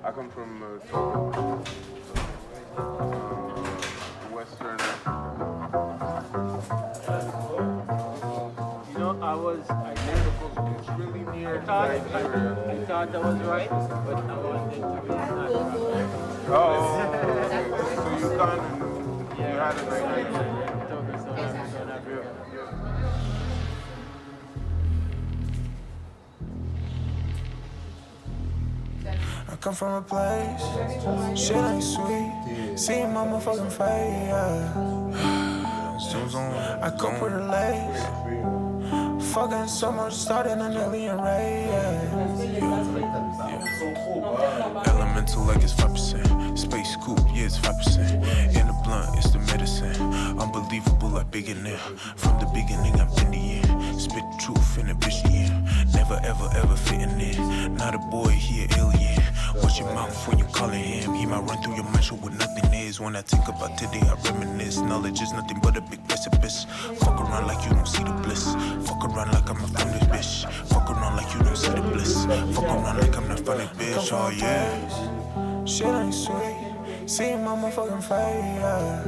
I come from Togo, Western. You know, it's really near thought I was right, but I wanted to be not right. Oh, so you can't. You had a very I come from a place, shit ain't sweet. See my motherfucking face, yeah. I come with the legs. Fucking so much, starting an alien ray, yeah. Elemental like it's 5%. Space scoop, yeah, it's 5%. In the blunt, it's the medicine. Unbelievable like Big and M. From the beginning, I've been the end. Spit truth in a vision, yeah. Never ever ever fitting in. Not a boy, he an alien. Watch your mouth when you calling him. He might run through your mental with nothing is. When I think about today, I reminisce. Knowledge is nothing but a big precipice. Fuck around like you don't see the bliss. Fuck around like I'm a family bitch. Fuck around like you don't see the bliss. Fuck around like I'm not funny bitch. Oh yeah. Shit ain't sweet. See my motherfucking face, yeah.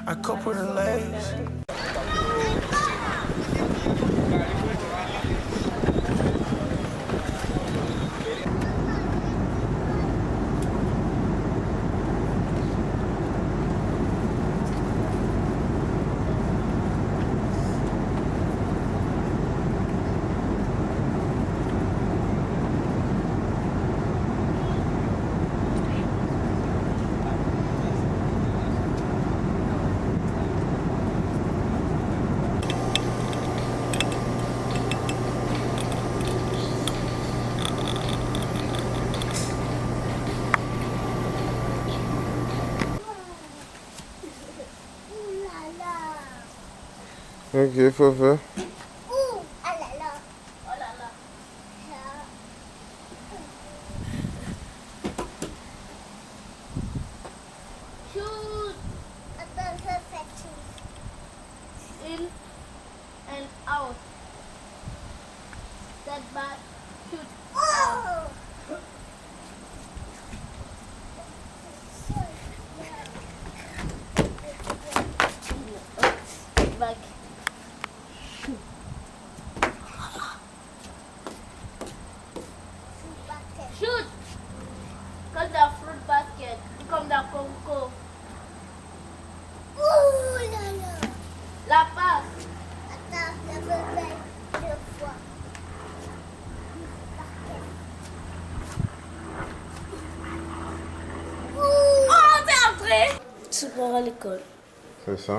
I cope with the legs. Ok, faut faire. In and out. That back, shoot. Oh! Back. Shoot! Comme dans fruit basket, comme dans Conco. Ouh là là! La passe. Attends, je veux faire 2 fois. Oh, t'es entré! Tu pars à l'école. C'est ça.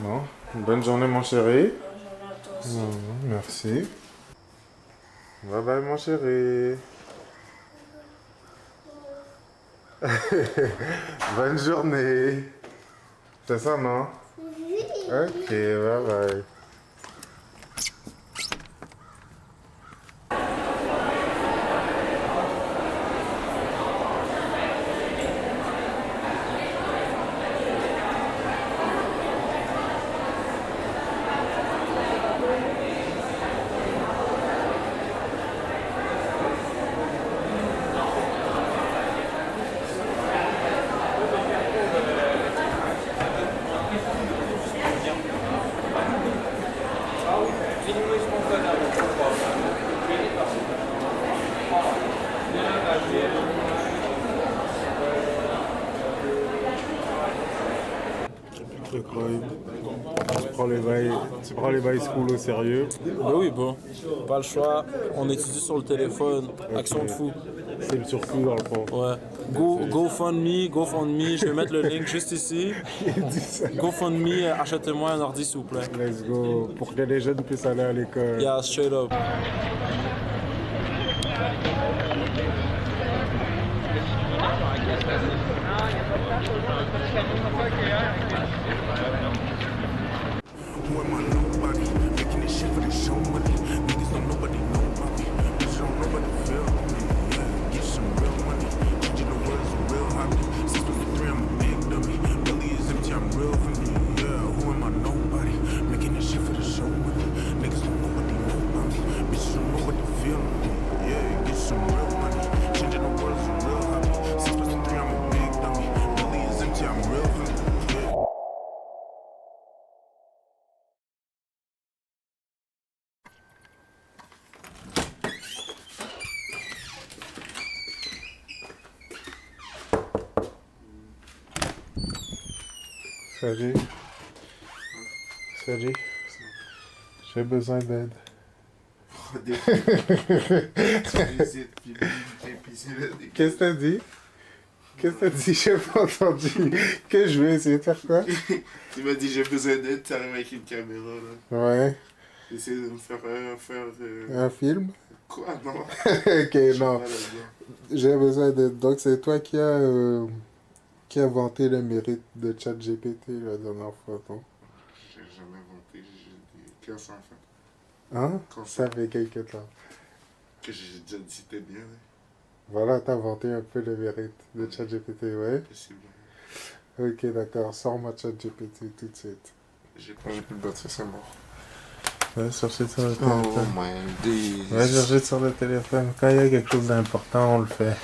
Bon, bonne journée mon chéri. Merci. Bye bye mon chéri. Bonne journée. C'est ça non? Oui. Ok, bye bye. Tu prends les bails school au sérieux? Ben oui, bon. Pas le choix. On étudie sur le téléphone. Action de fou. C'est le surcoût dans le fond. Ouais. GoFundMe. Je vais mettre le link juste ici. GoFundMe, achetez-moi un ordi s'il vous plaît. Let's go. Pour que les jeunes puissent aller à l'école. Yeah, straight up. Who am I? Nobody. Making this shit for the show money. Niggas don't nobody know about me. Bitches don't nobody feel me. Yeah, get some real money. Changing the world is a real hobby. 6 plus 3, I'm a big dummy. Belly is empty, I'm real for me. Yeah, who am I? Nobody. Making this shit for the show money. Niggas don't nobody know about me. Bitches don't nobody feel me. Yeah, get some real money. Changing the world is a real hobby. Salut. Salut. J'ai besoin d'aide. Qu'est-ce que t'as dit? Qu'est-ce que t'as dit? J'ai pas entendu. Que je vais essayer de faire quoi? Tu m'as dit j'ai besoin d'aide, tu arrives avec une caméra là. Ouais. Essaye de me faire Un film? Quoi? Non. Ok, non. J'ai besoin d'aide. Donc c'est toi qui a inventé le mérite de ChatGPT la dernière fois, non? J'ai jamais inventé, j'ai dit quand ça en fait. Hein? Ça fait quelque temps. Que j'ai déjà dit c'était bien. Hein. Voilà, t'as inventé un peu le mérite de ChatGPT, ouais? Possible. Ok, d'accord. Sors-moi ChatGPT tout de suite. J'ai plus de batterie, c'est mort. Ouais, chercher sur le téléphone. Oh my days. Ouais, chercher sur le téléphone. Quand il y a quelque chose d'important, on le fait.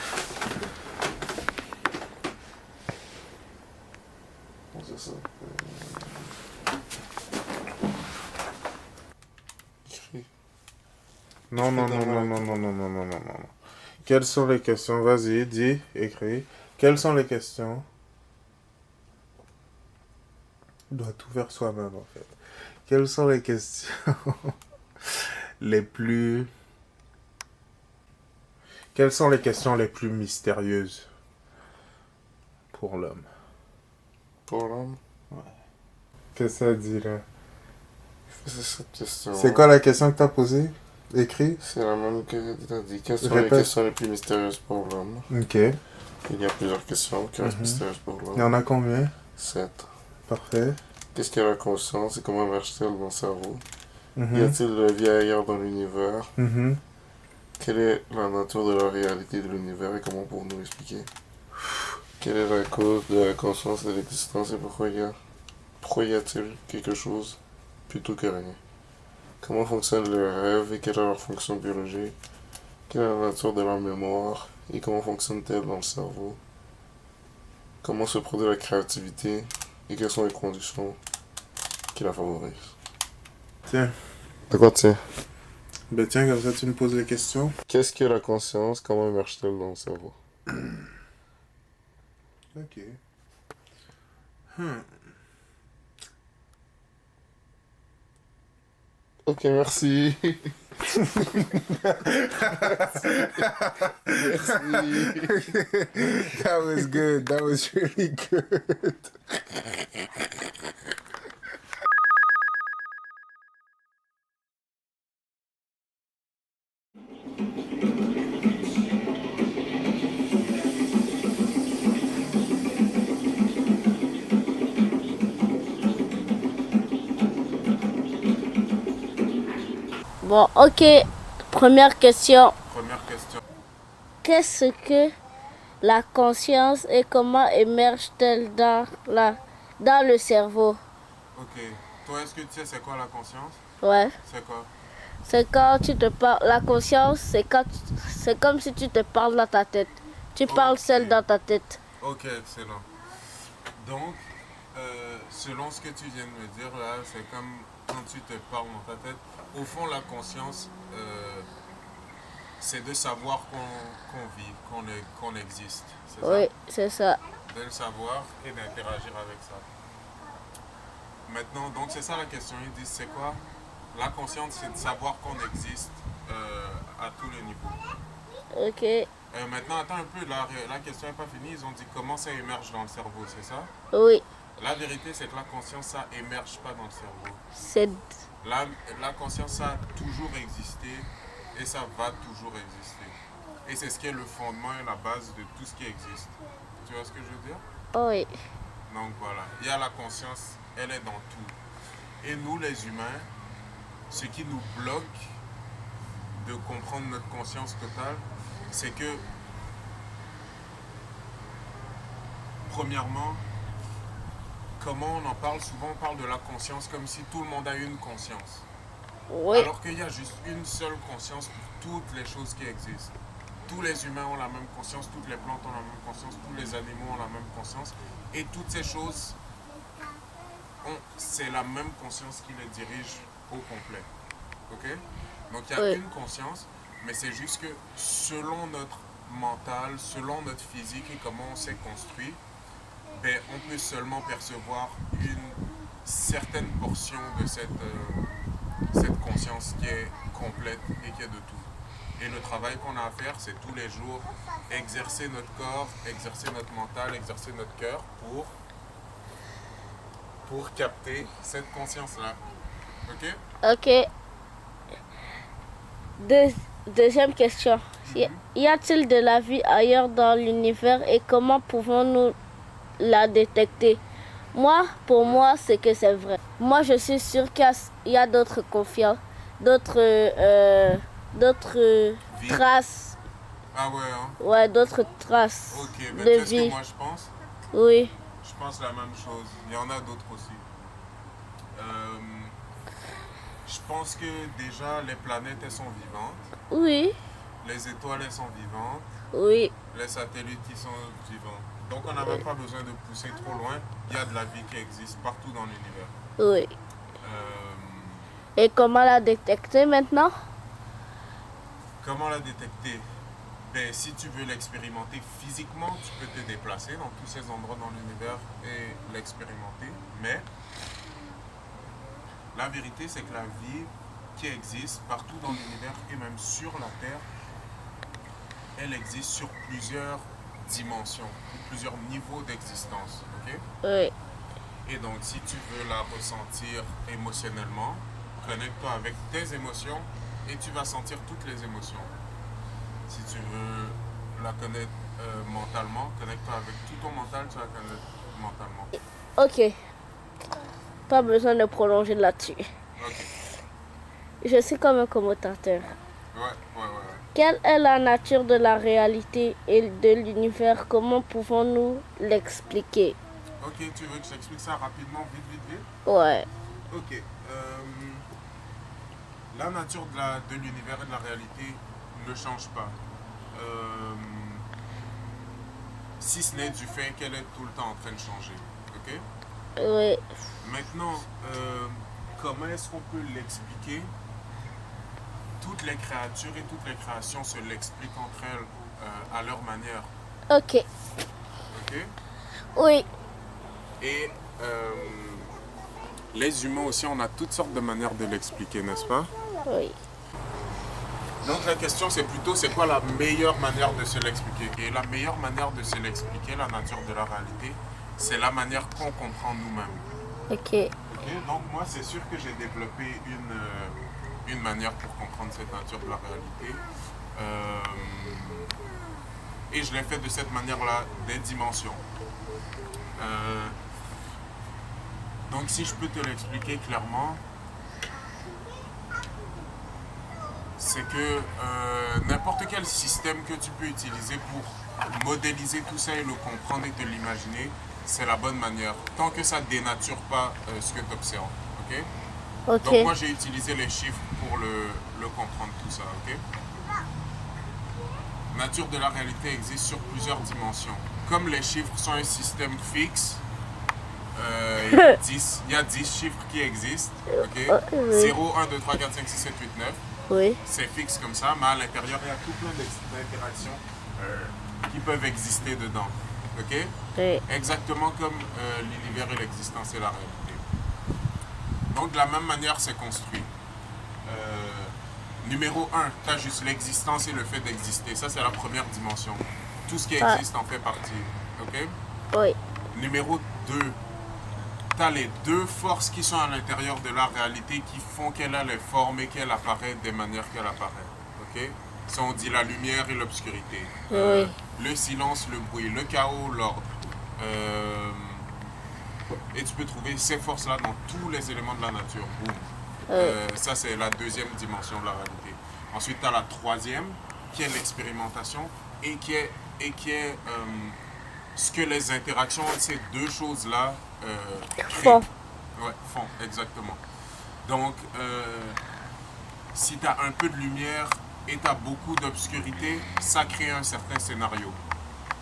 Bon, c'est ça. Non. Quelles sont les questions? Vas-y, dis, écris. Quelles sont les questions? On doit tout faire soi-même, en fait. Quelles sont les questions les plus... Quelles sont les questions les plus mystérieuses pour l'homme? Pour l'homme? Ouais. Qu'est-ce que ça dit, là? C'est cette question. C'est quoi la question que t'as posée? Écrit? C'est la même que t'as dit. Quelles sont les questions les plus mystérieuses pour l'homme? Ok. Il y a plusieurs questions qui restent mystérieuses pour l'homme. Il y en a combien? 7. Parfait. Qu'est-ce qu'est la conscience et comment marche-t-elle dans le cerveau? Mm-hmm. Y a-t-il de la vie ailleurs dans l'univers? Mm-hmm. Quelle est la nature de la réalité de l'univers et comment pouvons-nous l'expliquer? Quelle est la cause de la conscience et de l'existence et pourquoi y a-t-il quelque chose plutôt que rien? Comment fonctionnent les rêves et quelle est leur fonction biologique? Quelle est la nature de la mémoire et comment fonctionne-t-elle dans le cerveau? Comment se produit la créativité et quelles sont les conditions qui la favorisent? Tiens. De quoi tiens? Ben tiens, comme ça tu me poses les questions. Qu'est-ce que la conscience? Comment marche-t-elle dans le cerveau? Ok. Ok, merci. That was good. That was really good. Bon, ok. Première question. Première question. Qu'est-ce que la conscience et comment émerge-t-elle dans le cerveau? Ok. Toi, est-ce que tu sais c'est quoi la conscience? Ouais. C'est quoi? C'est quand tu te parles. La conscience, c'est comme si tu te parles dans ta tête. Tu parles seul dans ta tête. Ok, excellent. Donc, selon ce que tu viens de me dire là, c'est comme quand tu te parles dans ta tête. Au fond, la conscience, c'est de savoir qu'on vit, qu'on existe. C'est oui, ça? c'est ça. De le savoir et d'interagir avec ça. Maintenant, donc c'est ça la question. Ils disent c'est quoi? La conscience, c'est de savoir qu'on existe à tous les niveaux. Ok. Maintenant, attends un peu, la question n'est pas finie. Ils ont dit comment ça émerge dans le cerveau, c'est ça? Oui. La vérité, c'est que la conscience, ça émerge pas dans le cerveau. C'est... La conscience, ça a toujours existé et ça va toujours exister. Et c'est ce qui est le fondement et la base de tout ce qui existe. Tu vois ce que je veux dire? Oui. Donc voilà, il y a la conscience, elle est dans tout. Et nous, les humains, ce qui nous bloque de comprendre notre conscience totale, c'est que, premièrement, comment on en parle? Souvent, on parle de la conscience comme si tout le monde a une conscience. Oui. Alors qu'il y a juste une seule conscience pour toutes les choses qui existent. Tous les humains ont la même conscience, toutes les plantes ont la même conscience, tous les animaux ont la même conscience. Et toutes ces choses, c'est la même conscience qui les dirige au complet. Ok? Donc il y a une conscience, mais c'est juste que selon notre mental, selon notre physique et comment on s'est construit, ben, on peut seulement percevoir une certaine portion de cette conscience qui est complète et qui est de tout. Et le travail qu'on a à faire, c'est tous les jours exercer notre corps, exercer notre mental, exercer notre cœur pour capter cette conscience-là. Ok? Ok. Deuxième question. Y a-t-il de la vie ailleurs dans l'univers et comment pouvons-nous la détecter? Pour moi, c'est que c'est vrai. Moi, je suis sûre qu'il y a d'autres confiances, d'autres traces. Ah ouais, hein? Ouais, d'autres traces Ok, de tu sais vie. ce que moi je pense? Oui. Je pense la même chose. Il y en a d'autres aussi. Je pense que déjà les planètes elles sont vivantes. Oui. Les étoiles elles sont vivantes. Oui. Les satellites ils sont vivants. Donc on n'a même pas besoin de pousser trop loin. Il y a de la vie qui existe partout dans l'univers. Oui. Et comment la détecter maintenant? Comment la détecter? Ben, si tu veux l'expérimenter physiquement, tu peux te déplacer dans tous ces endroits dans l'univers et l'expérimenter. Mais la vérité, c'est que la vie qui existe partout dans l'univers et même sur la Terre, elle existe sur plusieurs dimensions, plusieurs niveaux d'existence. Ok? Oui. Et donc, si tu veux la ressentir émotionnellement, connecte-toi avec tes émotions et tu vas sentir toutes les émotions. Si tu veux la connaître mentalement, connecte-toi avec tout ton mental, tu vas la connaître mentalement. Ok. Pas besoin de prolonger là-dessus. Ok. Je suis comme un commentateur. Ouais. Quelle est la nature de la réalité et de l'univers? Comment pouvons-nous l'expliquer? Ok, tu veux que je t'explique ça rapidement, vite? Ouais. Ok. La nature de l'univers et de la réalité ne change pas. Si ce n'est du fait qu'elle est tout le temps en train de changer. Ok? Oui. Maintenant, comment est-ce qu'on peut l'expliquer? Toutes les créatures et toutes les créations se l'expliquent entre elles à leur manière. Ok. Ok? Oui. Et les humains aussi, on a toutes sortes de manières de l'expliquer, n'est-ce pas? Oui. Donc la question c'est plutôt c'est quoi la meilleure manière de se l'expliquer? Et la meilleure manière de se l'expliquer, la nature de la réalité, c'est la manière qu'on comprend nous-mêmes. Ok. Donc moi c'est sûr que j'ai développé une manière pour comprendre cette nature de la réalité. Et je l'ai fait de cette manière-là, des dimensions. Donc si je peux te l'expliquer clairement, c'est que n'importe quel système que tu peux utiliser pour modéliser tout ça et le comprendre et te l'imaginer, c'est la bonne manière, tant que ça ne dénature pas ce que tu observes. Okay? Ok. Donc moi j'ai utilisé les chiffres pour le comprendre tout ça. Okay? Nature de la réalité existe sur plusieurs dimensions. Comme les chiffres sont un système fixe, il y a 10 chiffres qui existent. Okay? Oui. 0, 1, 2, 3, 4, 5, 6, 7, 8, 9. Oui. C'est fixe comme ça, mais à l'intérieur, il y a tout plein d'interactions qui peuvent exister dedans. Ok? Oui. Exactement comme l'univers et l'existence et la réalité. Donc, de la même manière, c'est construit. Numéro 1, tu as juste l'existence et le fait d'exister. Ça, c'est la première dimension. Tout ce qui existe en fait partie. Ok? Oui. Numéro 2, tu as les deux forces qui sont à l'intérieur de la réalité qui font qu'elle a les formes et qu'elle apparaît des manières qu'elle apparaît. Ok? Ça, on dit la lumière et l'obscurité. Oui. Le silence, le bruit, le chaos, l'ordre. Et tu peux trouver ces forces-là dans tous les éléments de la nature. Boum. Ça, c'est la deuxième dimension de la réalité. Ensuite, tu as la troisième, qui est l'expérimentation et qui est ce que les interactions entre ces deux choses-là créent. Ouais, font, exactement. Donc, si tu as un peu de lumière et tu as beaucoup d'obscurité, ça crée un certain scénario.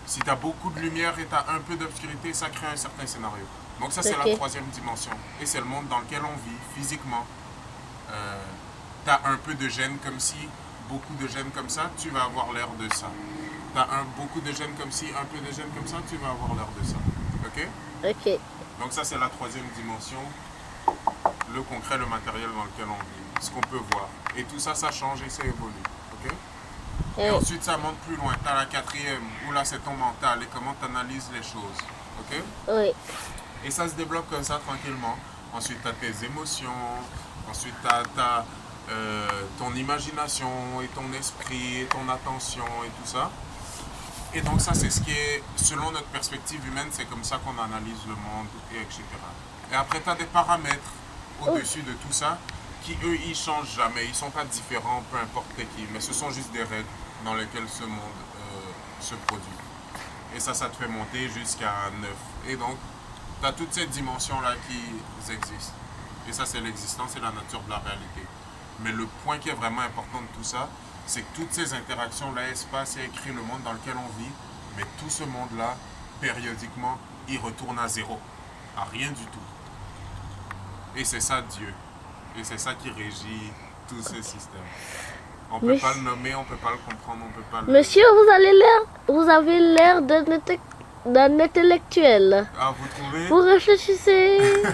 Si tu as beaucoup de lumière et tu as un peu d'obscurité, ça crée un certain scénario. Donc ça, c'est la troisième dimension. Et c'est le monde dans lequel on vit physiquement. Tu as un peu de gènes comme ci, beaucoup de gènes comme ça, tu vas avoir l'air de ça. Tu as beaucoup de gènes comme ci, un peu de gènes comme ça, tu vas avoir l'air de ça. Ok? Ok. Donc ça, c'est la troisième dimension, le concret, le matériel dans lequel on vit, ce qu'on peut voir. Et tout ça, ça change et ça évolue. Ok? Et ensuite, ça monte plus loin. Tu as la quatrième, où là, c'est ton mental et comment tu analyses les choses. Ok? Oui. Et ça se développe comme ça, tranquillement. Ensuite, tu as tes émotions. Ensuite, tu as ton imagination et ton esprit et ton attention et tout ça. Et donc ça, c'est ce qui est, selon notre perspective humaine, c'est comme ça qu'on analyse le monde, et etc. Et après, tu as des paramètres au-dessus de tout ça qui, eux, ils changent jamais. Ils ne sont pas différents, peu importe qui. Mais ce sont juste des règles dans lesquelles ce monde se produit. Et ça te fait monter jusqu'à 9. Et donc, tu as toutes ces dimensions-là qui existent. Et ça, c'est l'existence et la nature de la réalité. Mais le point qui est vraiment important de tout ça, c'est que toutes ces interactions-là, espace et écrit le monde dans lequel on vit, mais tout ce monde-là, périodiquement, il retourne à zéro, à rien du tout. Et c'est ça Dieu. Et c'est ça qui régit tout ce système. On ne peut pas le nommer, on ne peut pas le comprendre, on ne peut pas le... Monsieur, vous avez l'air d'un intellectuel. Ah, vous trouvez? Vous réfléchissez.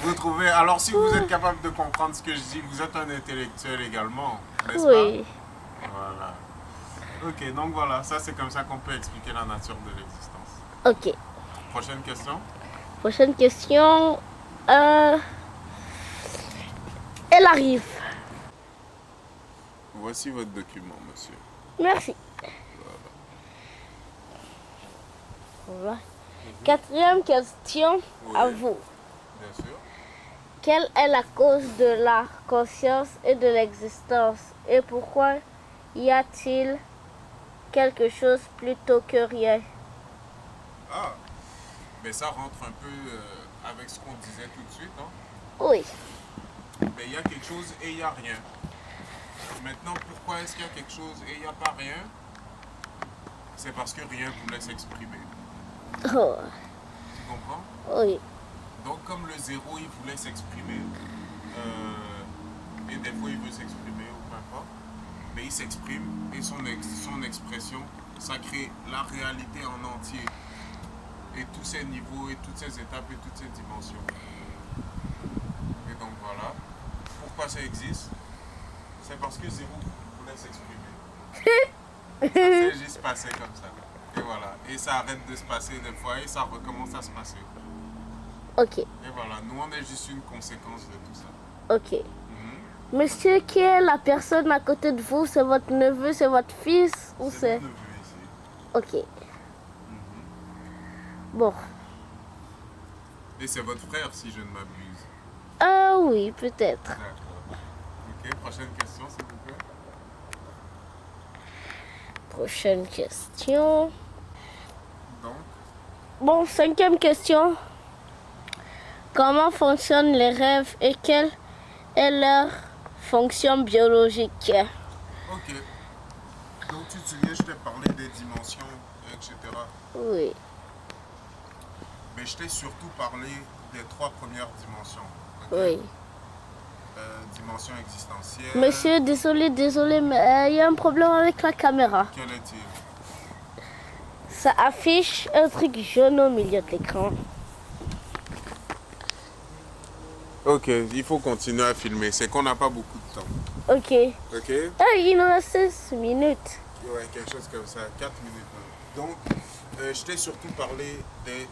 Vous trouvez? Alors, si vous êtes capable de comprendre ce que je dis, vous êtes un intellectuel également, n'est-ce Oui. pas? Voilà. Ok, donc voilà, ça c'est comme ça qu'on peut expliquer la nature de l'existence. Ok. Prochaine question? Prochaine question. Elle arrive. Voici votre document, monsieur. Merci. Voilà. Quatrième question à vous. Bien sûr. Quelle est la cause de la conscience et de l'existence? Et pourquoi y a-t-il quelque chose plutôt que rien? Ah, mais ça rentre un peu avec ce qu'on disait tout de suite, hein? Oui. Mais il y a quelque chose et il n'y a rien. Maintenant, pourquoi est-ce qu'il y a quelque chose et il n'y a pas rien? C'est parce que rien voulait s'exprimer. Oh. Tu comprends? Oui. Donc, comme le zéro, il voulait s'exprimer, et des fois il veut s'exprimer ou peu importe, mais il s'exprime et son expression, ça crée la réalité en entier. Et tous ces niveaux, et toutes ces étapes, et toutes ces dimensions. Et donc voilà. Pourquoi ça existe? C'est parce que zéro voulait s'exprimer. Ça s'est juste passé comme ça. Et voilà. Et ça arrête de se passer des fois et ça recommence à se passer. Ok. Et voilà. Nous, on est juste une conséquence de tout ça. Ok. Monsieur, qui est la personne à côté de vous? C'est votre neveu, c'est votre fils ou c'est... Mon neveu ici. Ok. Bon. Et c'est votre frère, si je ne m'abuse. Oui, peut-être. D'accord. Ok, prochaine question, s'il vous plaît. Prochaine question. Donc? Bon, cinquième question. Comment fonctionnent les rêves et quelle est leur fonction biologique? Ok. Donc, tu te souviens, je t'ai parlé des dimensions, etc. Oui. Mais je t'ai surtout parlé des 3 premières dimensions. Okay? Oui. Dimension existentielle. Monsieur, désolé, mais il y a un problème avec la caméra. Quel est-il? Ça affiche un truc jaune au milieu de l'écran. Ok, il faut continuer à filmer. C'est qu'on n'a pas beaucoup de temps. Ok. Ok? Ah, il nous reste 6 minutes. Ouais, quelque chose comme ça. 4 minutes même. Donc, je t'ai surtout parlé des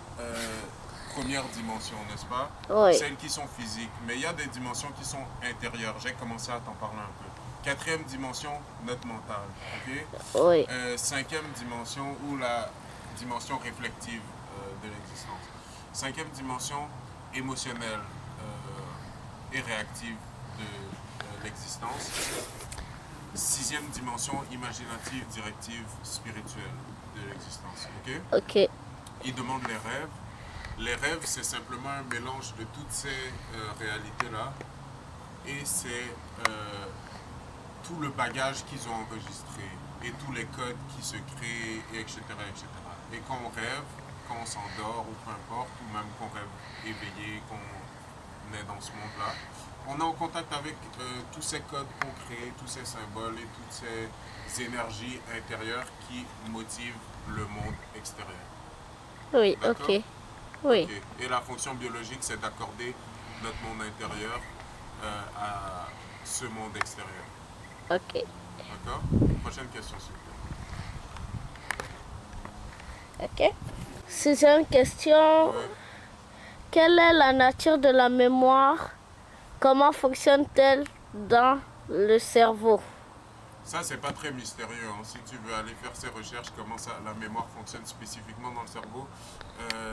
premières dimensions, n'est-ce pas? Oui. Celles qui sont physiques. Mais il y a des dimensions qui sont intérieures. J'ai commencé à t'en parler un peu. 4e dimension, notre mental. Ok? Oui. 5e dimension, ou la dimension réflective de l'existence. 5e dimension, émotionnelle et réactive de l'existence. 6e dimension, imaginative, directive, spirituelle de l'existence. Ok? Ok. Il demande les rêves. Les rêves, c'est simplement un mélange de toutes ces réalités-là. Et c'est tout le bagage qu'ils ont enregistré. Et tous les codes qui se créent, et etc., etc. Et quand on rêve, quand on s'endort, ou peu importe, ou même qu'on rêve éveillé, qu'on est dans ce monde-là, on est en contact avec tous ces codes qu'on crée, tous ces symboles et toutes ces énergies intérieures qui motivent le monde extérieur. Oui, d'accord? ok. Oui. Ok. Et la fonction biologique, c'est d'accorder notre monde intérieur à ce monde extérieur. Ok. D'accord? Prochaine question, s'il vous Ok. plaît. 6e question. Ouais. Quelle est la nature de la mémoire? Comment fonctionne-t-elle dans le cerveau? Ça, c'est pas très mystérieux. Hein. Si tu veux aller faire ces recherches, comment ça, la mémoire fonctionne spécifiquement dans le cerveau,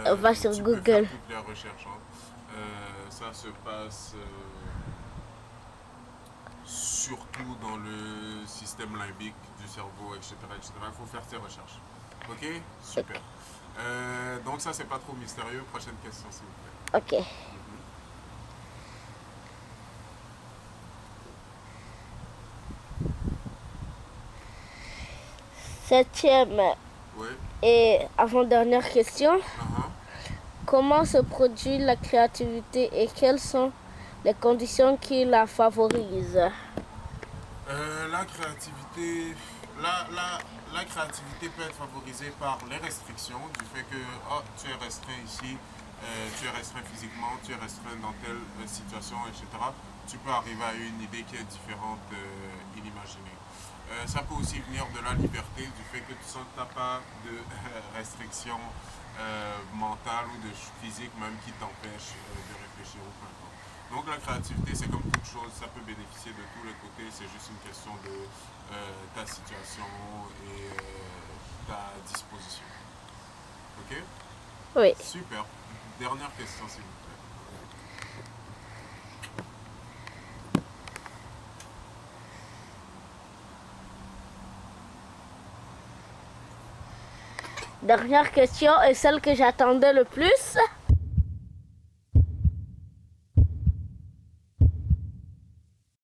va sur tu Google. peux faire toutes les recherches. Hein. Ça se passe surtout dans le système limbique du cerveau, etc. etc. Il faut faire ces recherches. Ok? Super. Donc ça, c'est pas trop mystérieux. Prochaine question, s'il vous plaît. Ok. Septième et avant-dernière question. Comment se produit la créativité et quelles sont les conditions qui la favorisent? La créativité, la créativité peut être favorisée par les restrictions, du fait que tu es restreint ici, tu es restreint physiquement, tu es restreint dans telle situation, etc. Tu peux arriver à une idée qui est différente, inimaginée. Ça peut aussi venir de la liberté, du fait que tu sens que tu n'as pas de restrictions mentales ou de physique même qui t'empêchent de réfléchir ou peu importe. Donc la créativité, c'est comme toute chose, ça peut bénéficier de tous les côtés, c'est juste une question de ta situation et ta disposition. Ok? Oui. Super. Dernière question, s'il vous plaît. Dernière question et celle que j'attendais le plus.